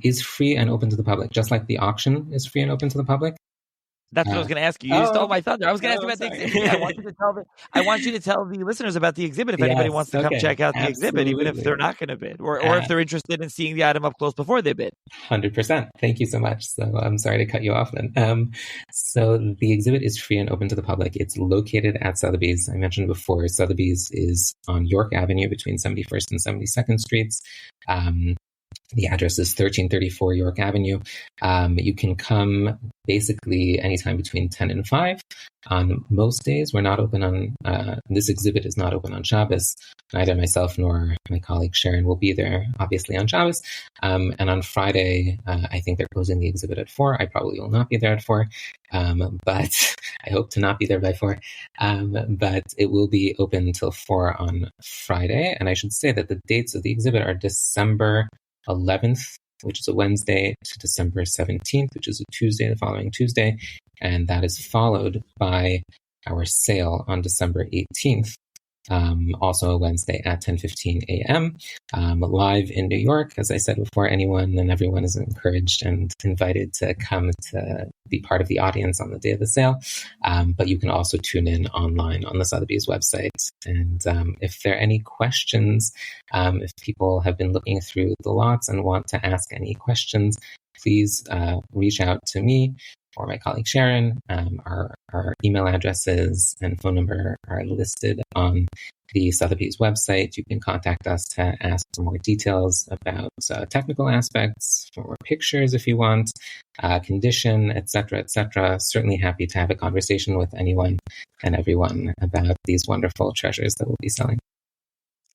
B: is free and open to the public, just like the auction is free and open to the public.
A: That's what I was going to ask you. You stole my thunder. I was going to ask you about the exhibit. I want you to tell the listeners about the exhibit if anybody wants to come check out the exhibit, even if they're not going to bid, or if they're interested in seeing the item up close before they bid.
B: 100%. Thank you so much. So I'm sorry to cut you off then. So the exhibit is free and open to the public. It's located at Sotheby's. I mentioned before, Sotheby's is on York Avenue between 71st and 72nd Streets. The address is 1334 York Avenue. You can come basically anytime between 10 and 5. On most days, we're not open on, this exhibit is not open on Shabbos. Neither myself nor my colleague Sharon will be there, obviously, on Shabbos. And on Friday, I think they're closing the exhibit at 4. I probably will not be there at 4, but I hope to not be there by 4. But it will be open until 4 on Friday. And I should say that the dates of the exhibit are December 11th, which is a Wednesday, to December 17th, which is a Tuesday, the following Tuesday. And that is followed by our sale on December 18th, also a Wednesday at 10:15 a.m. Live in New York. As I said before, anyone and everyone is encouraged and invited to come to be part of the audience on the day of the sale. But you can also tune in online on the Sotheby's website. And if there are any questions, if people have been looking through the lots and want to ask any questions, please reach out to me. or my colleague Sharon. Our email addresses and phone number are listed on the Sotheby's website. You can contact us to ask for more details about technical aspects, for more pictures if you want, condition, etc., etc. Certainly happy to have a conversation with anyone and everyone about these wonderful treasures that we'll be selling.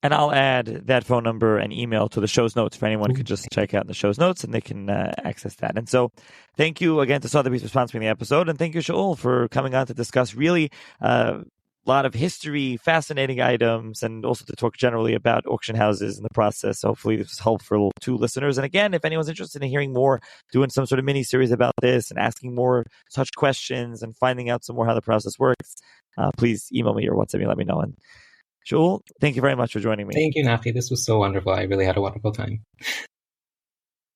A: And I'll add that phone number and email to the show's notes for anyone who could just check out the show's notes and they can access that. And so thank you again to Sotheby's for sponsoring the episode. And thank you, Shaul, for coming on to discuss really a lot of history, fascinating items, and also to talk generally about auction houses and the process. So hopefully this was helpful to listeners. And again, if anyone's interested in hearing more, doing some sort of mini series about this and asking more such questions and finding out some more how the process works, please email me or WhatsApp me, let me know. And Shaul, thank you very much for joining me.
B: Thank you, Nafi. This was so wonderful. I really had a wonderful time.